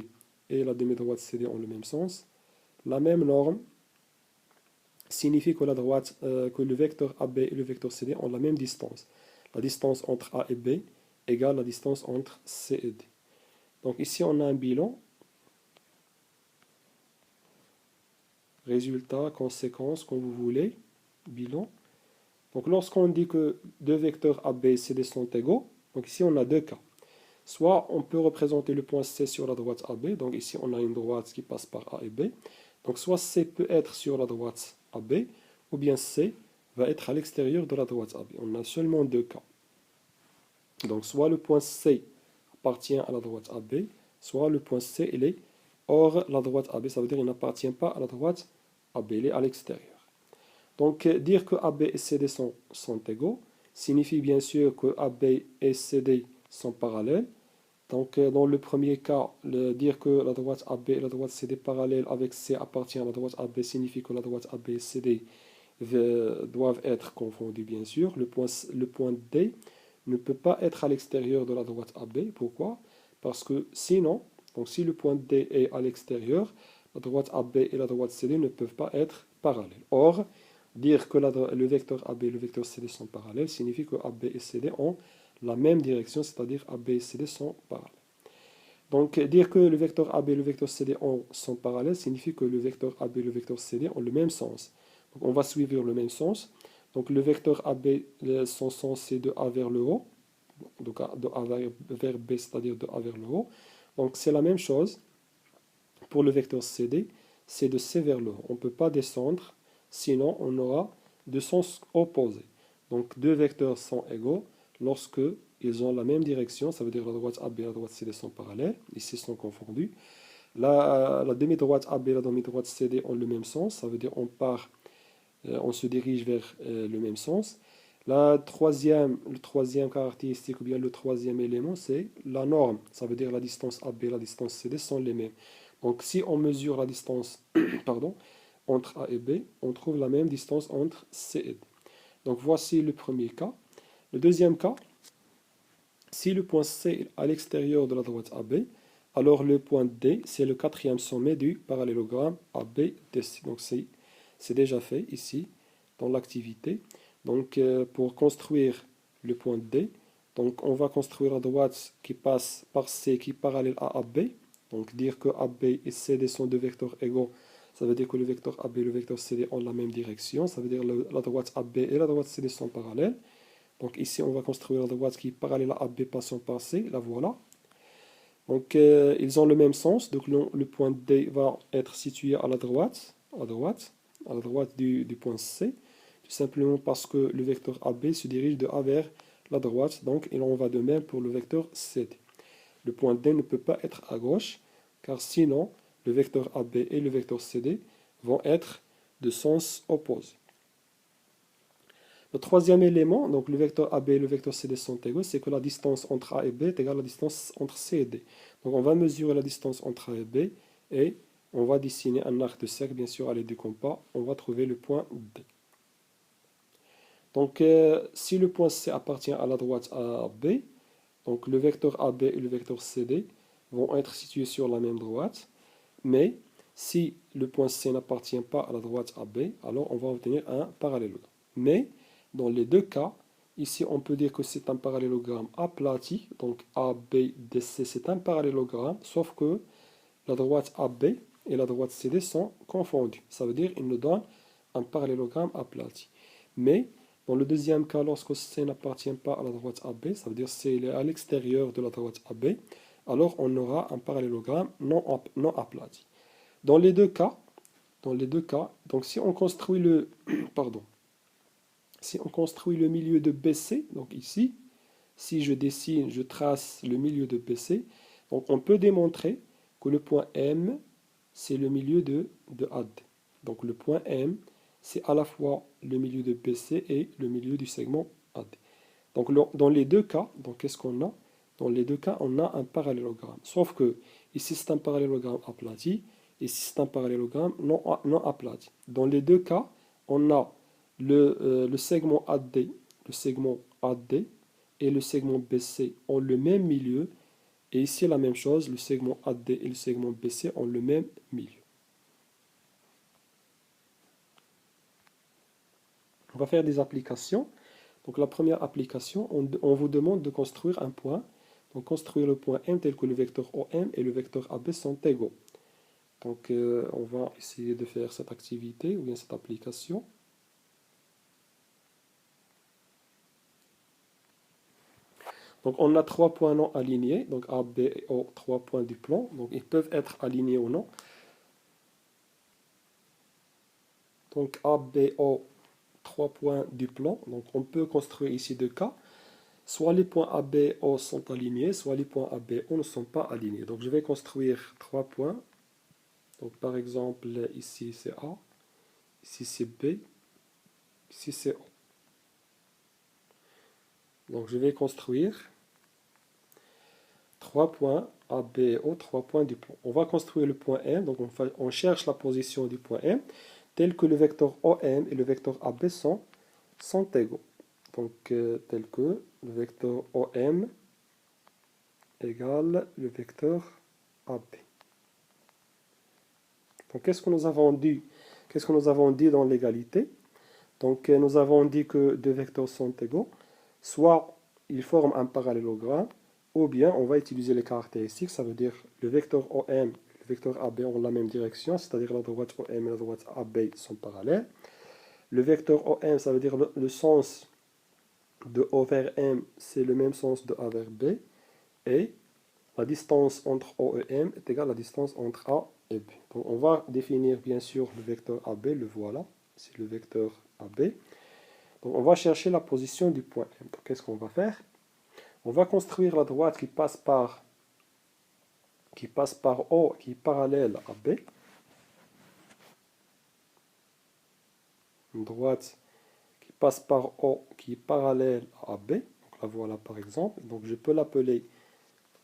et la demi-droite CD ont le même sens. La même norme signifie que que le vecteur AB et le vecteur CD ont la même distance. La distance entre A et B égale la distance entre C et D. Donc ici on a un bilan. Résultat, conséquence, comme vous voulez. Bilan. Donc lorsqu'on dit que deux vecteurs AB et CD sont égaux, donc ici on a deux cas. Soit on peut représenter le point C sur la droite AB, donc ici on a une droite qui passe par A et B. Donc soit C peut être sur la droite AB, ou bien C va être à l'extérieur de la droite AB. On a seulement deux cas. Donc soit le point C appartient à la droite AB, soit le point C il est hors la droite AB, ça veut dire qu'il n'appartient pas à la droite AB, il est à l'extérieur. Donc dire que AB et CD sont égaux signifie bien sûr que AB et CD sont parallèles. Donc dans le premier cas, dire que la droite AB et la droite CD parallèles avec C appartient à la droite AB signifie que la droite AB et CD doivent être confondus bien sûr. Le point D ne peut pas être à l'extérieur de la droite AB. Pourquoi? Parce que sinon, donc si le point D est à l'extérieur, la droite AB et la droite CD ne peuvent pas être parallèles. Or, dire que le vecteur AB et le vecteur CD sont parallèles signifie que AB et CD ont la même direction, c'est-à-dire AB et CD sont parallèles. Donc, dire que le vecteur AB et le vecteur CD sont parallèles signifie que le vecteur AB et le vecteur CD ont le même sens. Donc, on va suivre le même sens. Donc, le vecteur AB, son sens, c'est de A vers le haut. Donc, de A vers B, c'est-à-dire de A vers le haut. Donc, c'est la même chose pour le vecteur CD, c'est de C vers le haut. On ne peut pas descendre, sinon on aura deux sens opposés. Donc, deux vecteurs sont égaux lorsque ils ont la même direction, ça veut dire la droite AB et la droite CD sont parallèles, ici sont confondus. La demi-droite AB et la demi-droite CD ont le même sens, ça veut dire on se dirige vers le même sens. Le troisième caractéristique, ou bien le troisième élément, c'est la norme, ça veut dire la distance AB et la distance CD sont les mêmes. Donc si on mesure la distance pardon, entre A et B, on trouve la même distance entre C et D. Donc voici le premier cas. Le deuxième cas, si le point C est à l'extérieur de la droite AB, alors le point D, c'est le quatrième sommet du parallélogramme ABDC. Donc c'est déjà fait ici, dans l'activité. Donc pour construire le point D, donc on va construire la droite qui passe par C, qui est parallèle à AB. Donc dire que AB et CD sont deux vecteurs égaux, ça veut dire que le vecteur AB et le vecteur CD ont la même direction. Ça veut dire que la droite AB et la droite CD sont parallèles. Donc ici, on va construire la droite qui est parallèle à AB passant par C, la voilà. Donc ils ont le même sens, donc le point D va être situé à la droite du point C, tout simplement parce que le vecteur AB se dirige de A vers la droite, donc il en va de même pour le vecteur CD. Le point D ne peut pas être à gauche, car sinon le vecteur AB et le vecteur CD vont être de sens opposé. Le troisième élément, donc le vecteur AB et le vecteur CD sont égaux, c'est que la distance entre A et B est égale à la distance entre C et D. Donc on va mesurer la distance entre A et B et on va dessiner un arc de cercle, bien sûr à l'aide du compas, on va trouver le point D. Donc si le point C appartient à la droite AB, donc le vecteur AB et le vecteur CD vont être situés sur la même droite, mais si le point C n'appartient pas à la droite AB, alors on va obtenir un parallélogramme. Mais dans les deux cas, ici on peut dire que c'est un parallélogramme aplati, donc ABDC c'est un parallélogramme, sauf que la droite AB et la droite CD sont confondues. Ça veut dire qu'ils nous donnent un parallélogramme aplati. Mais dans le deuxième cas, lorsque C n'appartient pas à la droite AB, ça veut dire C est à l'extérieur de la droite AB, alors on aura un parallélogramme non aplati. Dans les deux cas, donc si on construit le si on construit le milieu de BC, donc ici, si je trace le milieu de BC, donc on peut démontrer que le point M, c'est le milieu de AD. Donc le point M, c'est à la fois le milieu de BC et le milieu du segment AD. Donc dans les deux cas, donc qu'est-ce qu'on a? Dans les deux cas, on a un parallélogramme. Sauf que ici c'est un parallélogramme aplati, ici c'est un parallélogramme non aplati. Dans les deux cas, on a le segment AD, et le segment BC ont le même milieu. Et ici la même chose, le segment AD et le segment BC ont le même milieu. On va faire des applications. Donc la première application, on vous demande de construire un point. Donc construire le point M tel que le vecteur OM et le vecteur AB sont égaux. Donc on va essayer de faire cette activité ou bien cette application. Donc on a trois points non alignés, donc A, B et O, trois points du plan. Donc ils peuvent être alignés ou non. Donc A, B, O, trois points du plan. Donc on peut construire ici deux cas. Soit les points A, B, O sont alignés, soit les points A, B, O ne sont pas alignés. Donc je vais construire trois points. Donc par exemple, ici c'est A, ici c'est B, ici c'est O. Donc je vais construire trois points A, B et O, trois points du plan. On va construire le point M, donc on cherche la position du point M, tel que le vecteur OM et le vecteur AB sont égaux. Donc tel que le vecteur OM égale le vecteur AB. Donc qu'est-ce que nous avons dit? Qu'est-ce que nous avons dit dans l'égalité? Donc nous avons dit que deux vecteurs sont égaux, soit ils forment un parallélogramme, ou bien on va utiliser les caractéristiques, ça veut dire le vecteur OM, le vecteur AB ont la même direction, c'est-à-dire la droite OM et la droite AB sont parallèles. Le vecteur OM, ça veut dire le sens de O vers M, c'est le même sens de A vers B, et la distance entre O et M est égale à la distance entre A et B. Donc on va définir bien sûr le vecteur AB, le voilà, c'est le vecteur AB. Donc on va chercher la position du point M. Donc qu'est-ce qu'on va faire? On va construire la droite qui passe par O, qui est parallèle à B. Une droite qui passe par O, qui est parallèle à B. Donc la voilà par exemple. Donc je peux l'appeler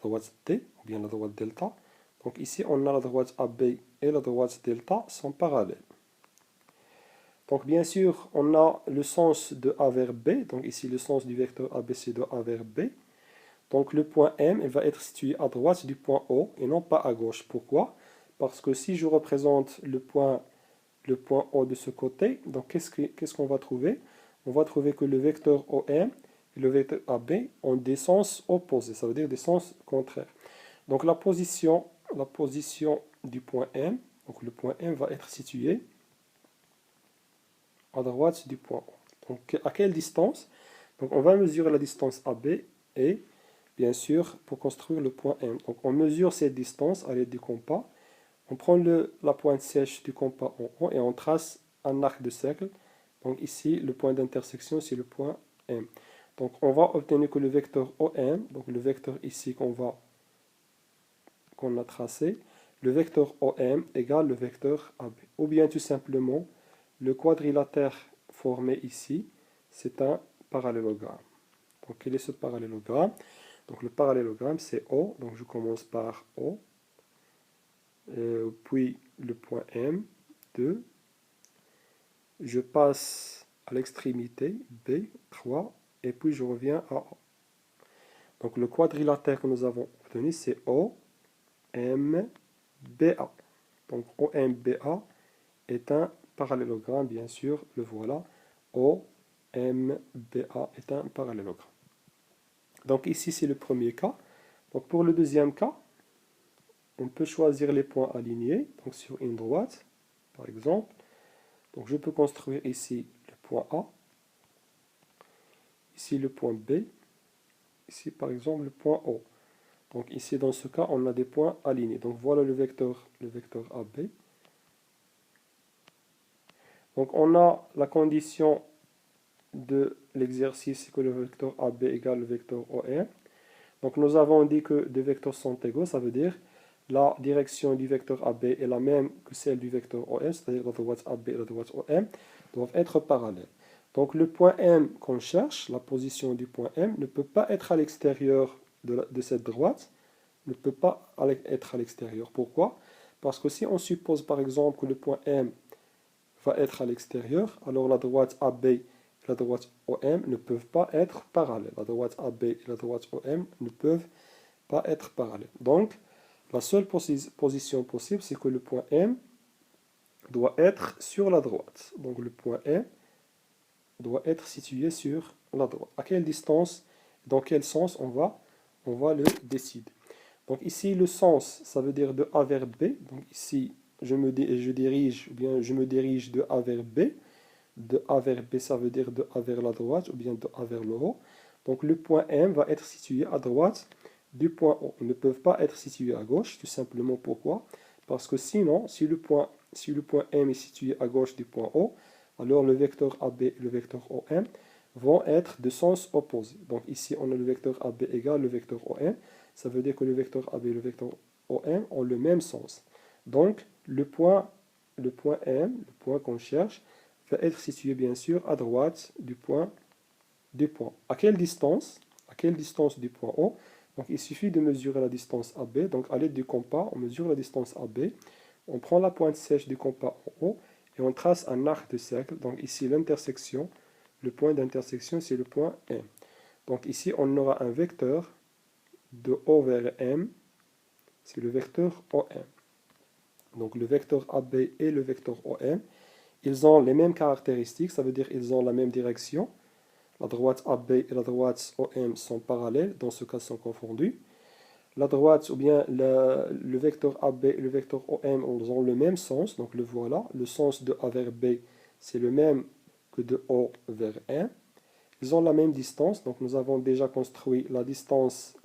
droite D, ou bien la droite delta. Donc ici on a la droite AB et la droite delta sont parallèles. Donc bien sûr, on a le sens de A vers B. Donc ici le sens du vecteur AB c'est de A vers B. Donc le point M il va être situé à droite du point O et non pas à gauche. Pourquoi? Parce que si je représente le point O de ce côté, donc qu'est-ce qu'on va trouver? On va trouver que le vecteur OM et le vecteur AB ont des sens opposés, ça veut dire des sens contraires. Donc la position du point M, donc le point M va être situé à droite du point O. Donc à quelle distance? Donc on va mesurer la distance AB et bien sûr pour construire le point M. Donc on mesure cette distance à l'aide du compas. On prend la pointe sèche du compas en haut et on trace un arc de cercle. Donc ici, le point d'intersection, c'est le point M. Donc on va obtenir que le vecteur OM, donc le vecteur ici qu'on a tracé, le vecteur OM égale le vecteur AB. Ou bien tout simplement, le quadrilatère formé ici, c'est un parallélogramme. Donc quel est ce parallélogramme? Donc le parallélogramme, c'est O. Donc je commence par O. Puis le point M, 2, je passe à l'extrémité B, 3, et puis je reviens à A. Donc le quadrilatère que nous avons obtenu, c'est OMBA. Donc OMBA est un parallélogramme, bien sûr, le voilà. OMBA est un parallélogramme. Donc ici, c'est le premier cas. Donc pour le deuxième cas, on peut choisir les points alignés, donc sur une droite, par exemple. Donc je peux construire ici le point A, ici le point B, ici par exemple le point O. Donc ici dans ce cas on a des points alignés. Donc voilà le vecteur AB. Donc on a la condition de l'exercice que le vecteur AB égale le vecteur OM. Donc nous avons dit que deux vecteurs sont égaux, ça veut dire la direction du vecteur AB est la même que celle du vecteur OM, c'est-à-dire la droite AB et la droite OM doivent être parallèles. Donc le point M qu'on cherche, la position du point M, ne peut pas être à l'extérieur de cette droite, ne peut pas être à l'extérieur. Pourquoi? Parce que si on suppose par exemple que le point M va être à l'extérieur, alors la droite AB et la droite OM ne peuvent pas être parallèles. La droite AB et la droite OM ne peuvent pas être parallèles. Donc, la seule position possible, c'est que le point M doit être sur la droite. Donc le point M doit être situé sur la droite. À quelle distance, dans quel sens on va le décider. Donc ici, le sens, ça veut dire de A vers B. Donc ici, je me dirige de A vers B. De A vers B, ça veut dire de A vers la droite ou bien de A vers le haut. Donc le point M va être situé à droite du point O. Ils ne peuvent pas être situés à gauche, tout simplement pourquoi? Parce que sinon, si le point M est situé à gauche du point O, alors le vecteur AB et le vecteur OM vont être de sens opposé. Donc ici, on a le vecteur AB égale le vecteur OM. Ça veut dire que le vecteur AB et le vecteur OM ont le même sens. Donc, le point M, le point qu'on cherche, va être situé bien sûr à droite du point. À quelle distance? À quelle distance du point O? Donc il suffit de mesurer la distance AB. Donc à l'aide du compas, on mesure la distance AB. On prend la pointe sèche du compas en haut et on trace un arc de cercle. Donc ici l'intersection, le point d'intersection c'est le point M. Donc ici on aura un vecteur de O vers M, c'est le vecteur OM. Donc le vecteur AB et le vecteur OM, ils ont les mêmes caractéristiques, ça veut dire qu'ils ont la même direction. La droite AB et la droite OM sont parallèles, dans ce cas sont confondus. La droite ou bien le vecteur AB et le vecteur OM ont le même sens, donc le voilà. Le sens de A vers B, c'est le même que de O vers 1. Ils ont la même distance, donc nous avons déjà construit la distance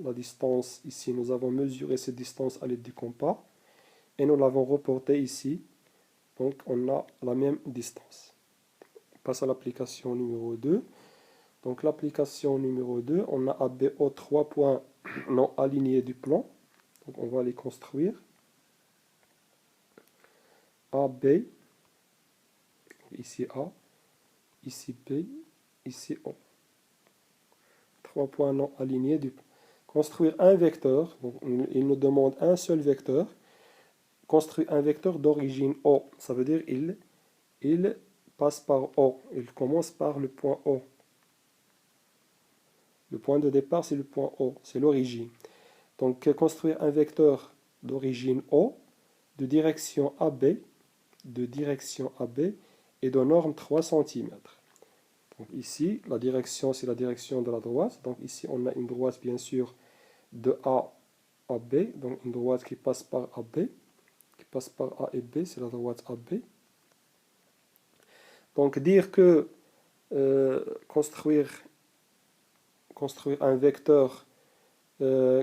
ici, nous avons mesuré cette distance à l'aide du compas, et nous l'avons reporté ici, donc on a la même distance. On passe à l'application numéro 2. Donc l'application numéro 2, on a ABO 3 points non alignés du plan. Donc on va les construire. AB, ici A, ici B, ici O. 3 points non alignés du plan. Construire un vecteur, donc il nous demande un seul vecteur. Construire un vecteur d'origine O, ça veut dire il passe par O, il commence par le point O. Le point de départ, c'est le point O, c'est l'origine. Donc, construire un vecteur d'origine O, de direction AB, et de norme 3 cm. Donc ici, la direction, c'est la direction de la droite. Donc ici, on a une droite, bien sûr, de A à B. Donc une droite qui passe par AB, qui passe par A et B, c'est la droite AB. Donc dire que construire un vecteur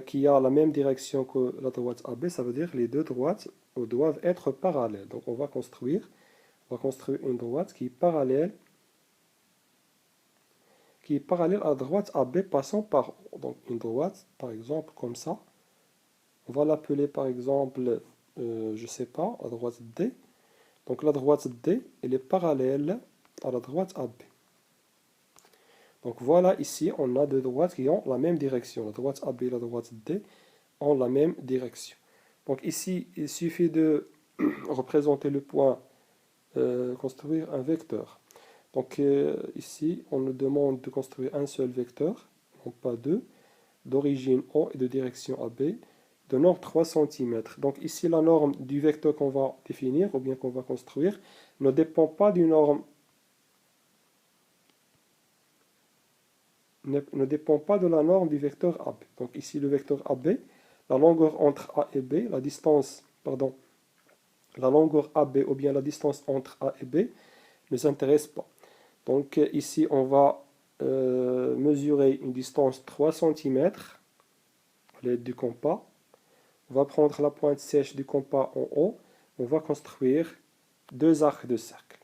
qui a la même direction que la droite AB, ça veut dire que les deux droites doivent être parallèles. Donc on va construire une droite qui est parallèle à la droite AB passant par O. Donc une droite, par exemple, comme ça. On va l'appeler par exemple, je ne sais pas, la droite D. Donc la droite D, elle est parallèle à la droite AB. Donc voilà, ici, on a deux droites qui ont la même direction. La droite AB et la droite D ont la même direction. Donc ici, il suffit de représenter le point, construire un vecteur. Donc ici, on nous demande de construire un seul vecteur, non pas deux, d'origine O et de direction AB, de norme 3 cm. Donc ici, la norme du vecteur qu'on va définir, ou bien qu'on va construire, ne dépend pas d'une norme, ne dépend pas de la norme du vecteur AB. Donc ici, le vecteur AB, la longueur entre A et B, la longueur AB ou bien la distance entre A et B ne s'intéresse pas. Donc ici, on va mesurer une distance 3 cm à l'aide du compas. On va prendre la pointe sèche du compas en haut. On va construire deux arcs de cercle.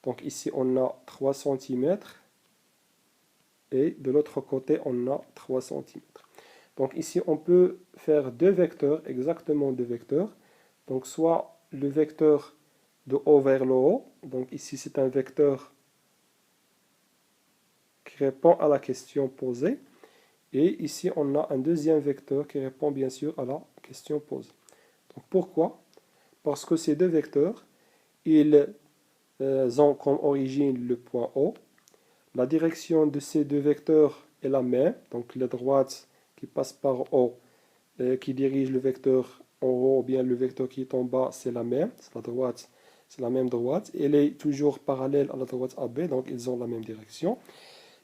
Donc ici, on a 3 cm et de l'autre côté, on a 3 cm. Donc ici, on peut faire deux vecteurs, exactement deux vecteurs. Donc soit le vecteur de haut vers le haut. Donc ici, c'est un vecteur qui répond à la question posée. Et ici, on a un deuxième vecteur qui répond bien sûr à la question posée. Donc pourquoi? Parce que ces deux vecteurs, ils ont comme origine le point O. La direction de ces deux vecteurs est la même. Donc la droite qui passe par O, qui dirige le vecteur en haut, ou bien le vecteur qui est en bas, c'est la même. C'est la droite, c'est la même droite. Elle est toujours parallèle à la droite AB, donc ils ont la même direction.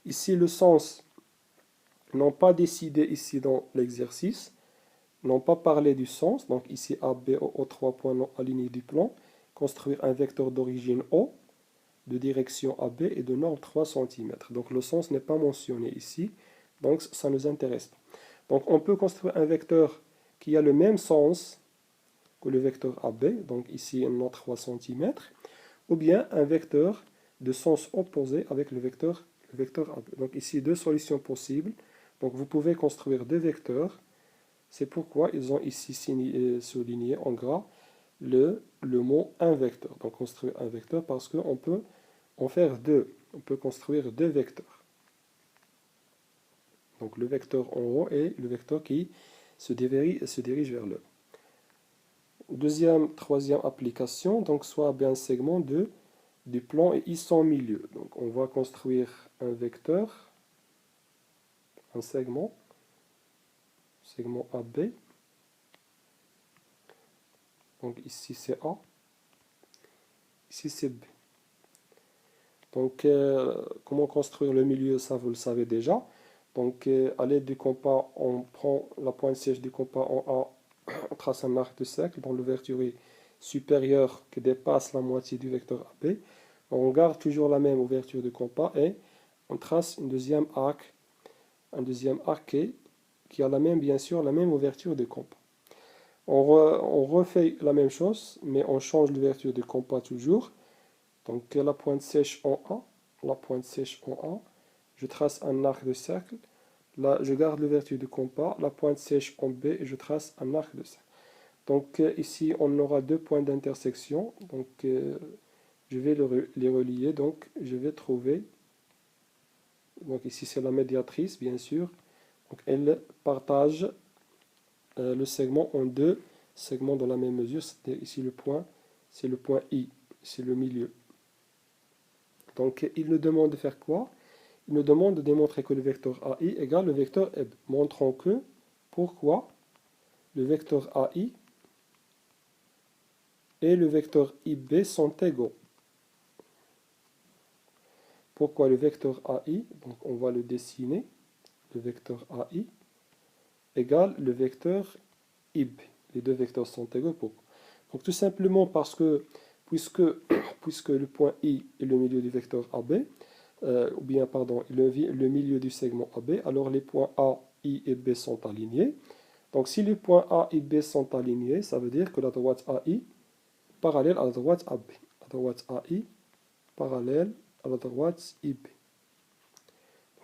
Ici, le sens, n'ont pas décidé ici dans l'exercice, n'ont pas parlé du sens. Donc ici, AB, O, 3 points non alignés du plan. Construire un vecteur d'origine O, de direction AB et de norme 3 cm. Donc le sens n'est pas mentionné ici, donc ça nous intéresse pas. Donc on peut construire un vecteur qui a le même sens que le vecteur AB, donc ici on a 3 cm, ou bien un vecteur de sens opposé avec le vecteur AB. Donc ici deux solutions possibles. Donc vous pouvez construire deux vecteurs. C'est pourquoi ils ont ici souligné en gras le mot un vecteur. Donc construire un vecteur parce qu'on peut en faire deux. On peut construire deux vecteurs. Donc le vecteur en haut et le vecteur qui se dirige vers le haut. Troisième application, donc soit bien un segment du plan et ils sont au milieu. Donc on va construire un vecteur, un segment AB. Donc ici c'est A, ici c'est B. Donc, comment construire le milieu, ça vous le savez déjà. Donc, à l'aide du compas, on prend la pointe sèche du compas en A, on trace un arc de cercle dont l'ouverture est supérieure qui dépasse la moitié du vecteur AB. On garde toujours la même ouverture du compas et on trace un deuxième arc qui a la même, bien sûr, la même ouverture du compas. On refait la même chose, mais on change l'ouverture du compas toujours. Donc la pointe sèche en A, la pointe sèche en A, je trace un arc de cercle. Là, je garde l'ouverture du compas, la pointe sèche en B et je trace un arc de cercle. Donc ici, on aura deux points d'intersection. Donc je vais les relier. Donc je vais trouver. Donc ici, c'est la médiatrice, bien sûr. Donc elle partage le segment en deux segments de la même mesure. C'est ici le point, c'est le point I, c'est le milieu. Donc il nous demande de faire quoi? Il nous demande de démontrer que le vecteur AI égale le vecteur EB. Montrons que, pourquoi le vecteur AI et le vecteur IB sont égaux. Pourquoi le vecteur AI, donc on va le dessiner, le vecteur AI égale le vecteur IB. Les deux vecteurs sont égaux. Pourquoi? Donc tout simplement parce que, puisque le point I est le milieu du vecteur AB, ou bien, pardon, le milieu du segment AB, alors les points A, I et B sont alignés. Donc si les points A et B sont alignés, ça veut dire que la droite AI parallèle à la droite AB. La droite AI parallèle à la droite IB.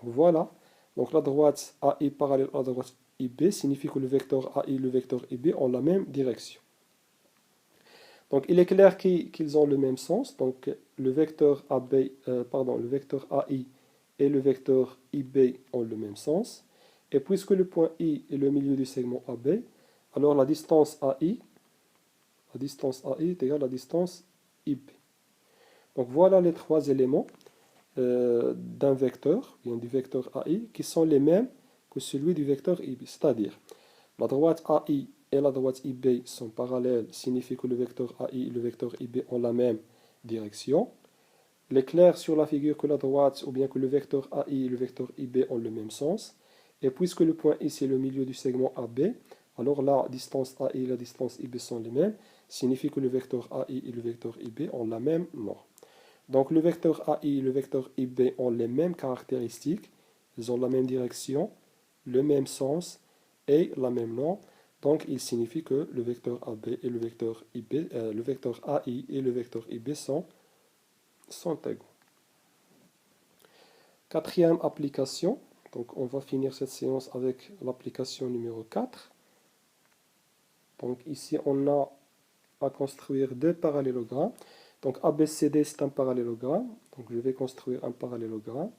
Donc voilà. Donc la droite AI parallèle à la droite IB signifie que le vecteur AI et le vecteur IB ont la même direction. Donc il est clair qu'ils ont le même sens. Donc le vecteur le vecteur AI et le vecteur IB ont le même sens. Et puisque le point I est le milieu du segment AB, alors la distance AI est égale à la distance IB. Donc voilà les trois éléments d'un vecteur, bien du vecteur AI, qui sont les mêmes que celui du vecteur IB. C'est-à-dire, la droite AI et la droite IB sont parallèles, signifie que le vecteur AI et le vecteur IB ont la même direction. Il est clair sur la figure que la droite, ou bien que le vecteur AI et le vecteur IB ont le même sens. Et puisque le point I c'est le milieu du segment AB, alors la distance AI et la distance IB sont les mêmes, signifie que le vecteur AI et le vecteur IB ont la même norme. Donc le vecteur AI et le vecteur IB ont les mêmes caractéristiques, ils ont la même direction, le même sens et la même norme. Donc il signifie que le vecteur AB et le vecteur IB, le vecteur AI et le vecteur IB sont égaux. Quatrième application, donc on va finir cette séance avec l'application numéro 4. Donc ici on a à construire deux parallélogrammes. Donc ABCD c'est un parallélogramme. Donc je vais construire un parallélogramme,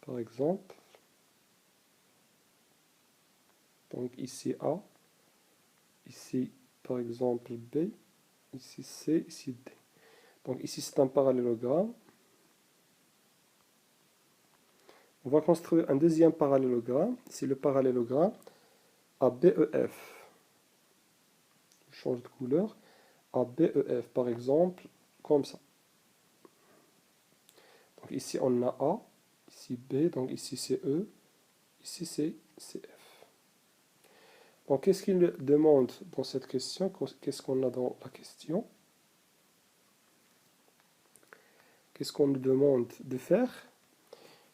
par exemple. Donc ici A, ici par exemple B, ici C, ici D. Donc ici c'est un parallélogramme. On va construire un deuxième parallélogramme, c'est le parallélogramme ABEF. Je change de couleur. ABEF par exemple, comme ça. Donc ici on a A, ici B, donc ici c'est E, ici c'est CF. Donc qu'est-ce qu'il demande dans cette question? Qu'est-ce qu'on a dans la question? Qu'est-ce qu'on nous demande de faire?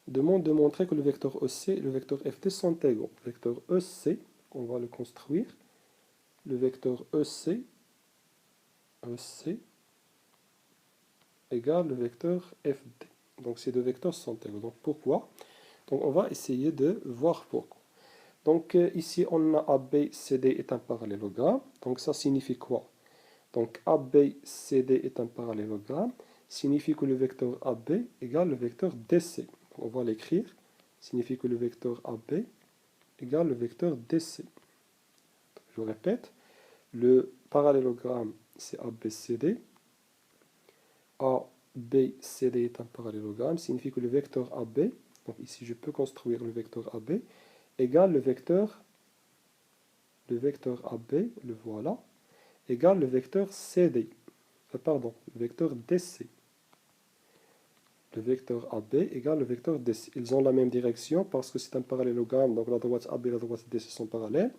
Il demande de montrer que le vecteur EC et le vecteur FT sont égaux. Le vecteur EC, on va le construire. Le vecteur EC égale le vecteur FD. Donc ces deux vecteurs sont égaux. Donc pourquoi? Donc on va essayer de voir pourquoi. Donc ici on a ABCD est un parallélogramme. Donc ça signifie quoi? Donc ABCD est un parallélogramme. Signifie que le vecteur AB égale le vecteur DC. On va l'écrire. Signifie que le vecteur AB égale le vecteur DC. Je répète, le parallélogramme c'est ABCD. ABCD est un parallélogramme. Signifie que le vecteur AB, donc ici je peux construire le vecteur AB, égale le vecteur AB, le voilà, égale le vecteur CD. Le vecteur DC. le vecteur AB égale le vecteur DC. Ils ont la même direction parce que c'est un parallélogramme, donc la droite AB et la droite DC sont parallèles.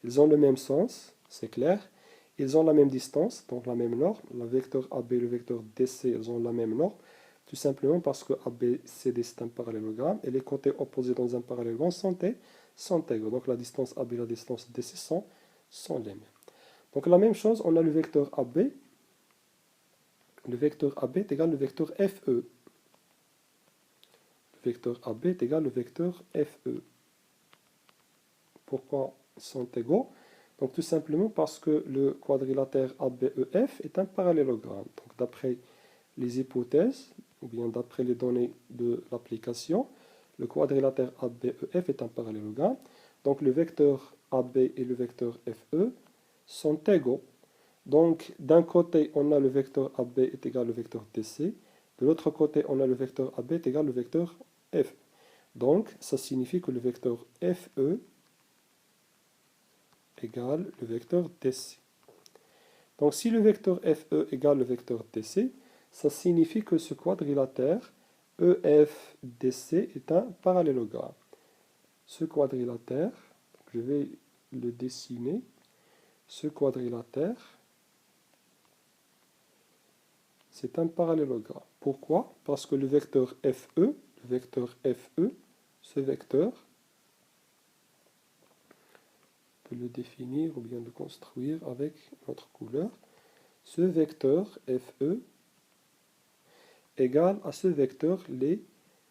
Ils ont le même sens, c'est clair. Ils ont la même distance, donc la même norme. Le vecteur AB et le vecteur DC, ils ont la même norme. Tout simplement parce que ABCD c'est un parallélogramme et les côtés opposés dans un parallélogramme sont égaux. Donc la distance AB et la distance DC sont les mêmes. Donc la même chose, on a le vecteur AB. Le vecteur AB est égal au vecteur FE. Le vecteur AB est égal au vecteur FE. Pourquoi ils sont égaux? Donc tout simplement parce que le quadrilatère ABEF est un parallélogramme. Donc d'après les hypothèses, ou bien d'après les données de l'application, le quadrilatère ABEF est un parallélogramme. Donc le vecteur AB et le vecteur FE sont égaux. Donc d'un côté, on a le vecteur AB est égal au vecteur DC. De l'autre côté, on a le vecteur AB est égal au vecteur F. Donc ça signifie que le vecteur FE égale le vecteur DC. Donc si le vecteur FE égale le vecteur DC, ça signifie que ce quadrilatère EFDC est un parallélogramme. Ce quadrilatère, je vais le dessiner, ce quadrilatère, c'est un parallélogramme. Pourquoi? Parce que le vecteur FE, ce vecteur, on peut le définir ou bien le construire avec notre couleur. Ce vecteur FE égale à ce vecteur,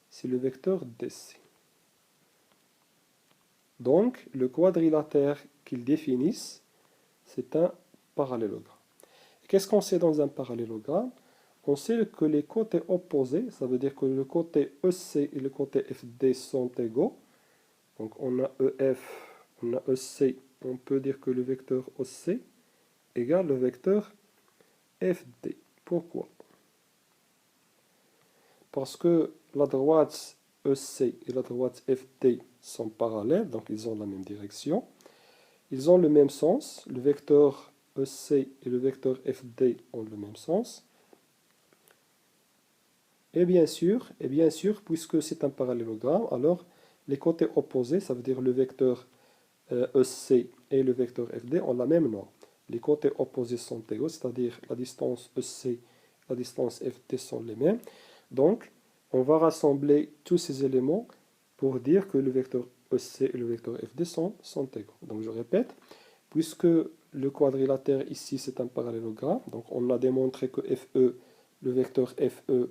c'est le vecteur DC. Donc, le quadrilatère qu'ils définissent, c'est un parallélogramme. Qu'est-ce qu'on sait dans un parallélogramme? On sait que les côtés opposés, ça veut dire que le côté EC et le côté FD sont égaux. Donc on a EF, on a EC, on peut dire que le vecteur OC égale le vecteur FD. Pourquoi? Parce que la droite EC et la droite FD sont parallèles, donc ils ont la même direction. Ils ont le même sens, le vecteur EC et le vecteur FD ont le même sens. Et bien sûr, puisque c'est un parallélogramme, alors les côtés opposés, ça veut dire le vecteur EC et le vecteur FD ont la même norme. Les côtés opposés sont égaux, c'est-à-dire la distance EC et la distance FD sont les mêmes. Donc, on va rassembler tous ces éléments pour dire que le vecteur EC et le vecteur FD sont égaux. Donc, je répète, puisque le quadrilatère ici c'est un parallélogramme, donc on a démontré que FE, le vecteur FE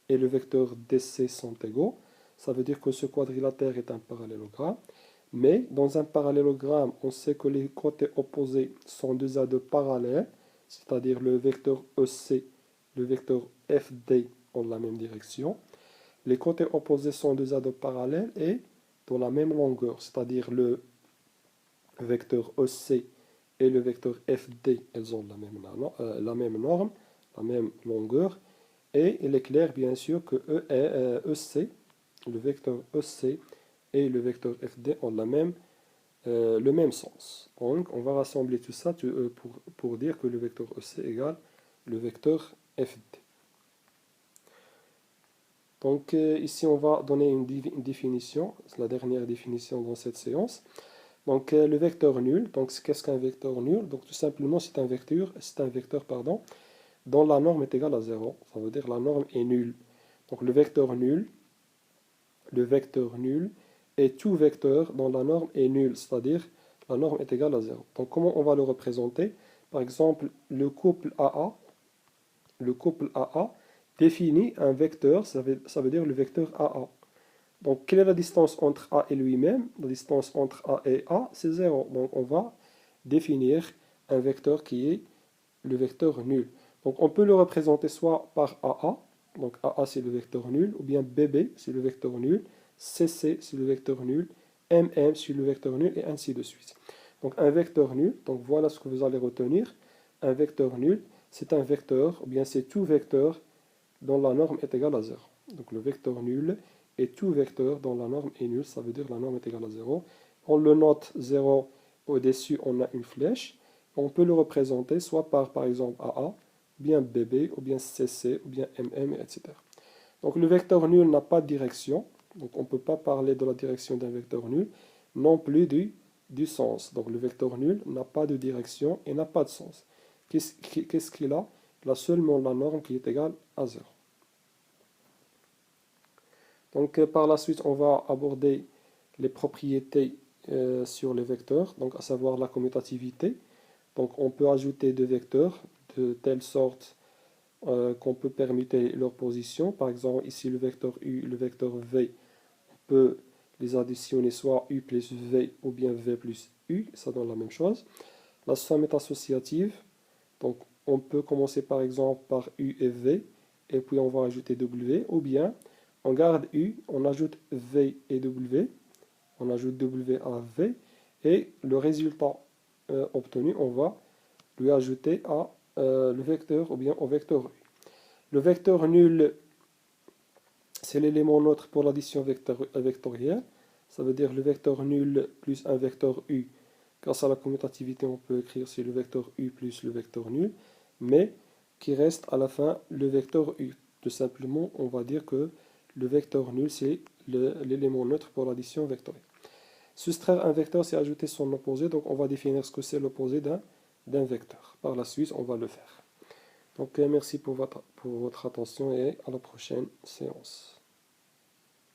et le vecteur DC sont égaux. Ça veut dire que ce quadrilatère est un parallélogramme. Mais dans un parallélogramme, on sait que les côtés opposés sont deux ados parallèles, c'est-à-dire le vecteur EC, le vecteur FD ont la même direction. Les côtés opposés sont deux ados parallèles et dans la même longueur, c'est-à-dire le vecteur EC et le vecteur FD, elles ont la même norme, la même longueur. Et il est clair, bien sûr, que EC, le vecteur EC et le vecteur FD ont le même sens. Donc, on va rassembler tout ça pour dire que le vecteur EC égale le vecteur FD. Donc, ici, on va donner une définition. C'est la dernière définition dans cette séance. Donc, le vecteur nul. Donc, qu'est-ce qu'un vecteur nul? Donc, tout simplement, c'est un vecteur, dont la norme est égale à 0. Ça veut dire la norme est nulle. Donc le vecteur nul est tout vecteur dont la norme est nulle, c'est-à-dire la norme est égale à 0. Donc comment on va le représenter? Par exemple, le couple AA définit un vecteur, ça veut dire le vecteur AA. Donc quelle est la distance entre A et lui-même? La distance entre A et A, c'est 0. Donc on va définir un vecteur qui est le vecteur nul. Donc on peut le représenter soit par AA, donc AA c'est le vecteur nul, ou bien BB c'est le vecteur nul, CC c'est le vecteur nul, MM c'est le vecteur nul, et ainsi de suite. Donc un vecteur nul, donc voilà ce que vous allez retenir. Un vecteur nul, c'est un vecteur, ou bien c'est tout vecteur dont la norme est égale à 0. Donc le vecteur nul est tout vecteur dont la norme est nulle, ça veut dire la norme est égale à 0. On le note 0, au-dessus on a une flèche. On peut le représenter soit par exemple AA, ou bien BB, ou bien CC, ou bien MM, etc. Donc le vecteur nul n'a pas de direction, donc on ne peut pas parler de la direction d'un vecteur nul, non plus du sens. Donc le vecteur nul n'a pas de direction et n'a pas de sens. Qu'est-ce qu'il a? Il a seulement la norme qui est égale à 0. Donc par la suite, on va aborder les propriétés sur les vecteurs, donc à savoir la commutativité. Donc on peut ajouter deux vecteurs de telle sorte qu'on peut permuter leur position. Par exemple, ici le vecteur u, le vecteur v, on peut les additionner soit u plus v ou bien v plus u, ça donne la même chose. La somme est associative, donc on peut commencer par exemple par u et v, et puis on va ajouter w, ou bien on garde u, on ajoute v et w, on ajoute w à v, et le résultat obtenu, on va lui ajouter à le vecteur ou bien au vecteur u. Le vecteur nul, c'est l'élément neutre pour l'addition vectorielle. Ça veut dire le vecteur nul plus un vecteur u. Grâce à la commutativité, on peut écrire c'est le vecteur u plus le vecteur nul, mais qui reste à la fin le vecteur u. Tout simplement, on va dire que le vecteur nul, c'est l'élément neutre pour l'addition vectorielle. Soustraire un vecteur, c'est ajouter son opposé, donc on va définir ce que c'est l'opposé d'un vecteur. Par la suite, on va le faire. Donc merci pour votre attention et à la prochaine séance.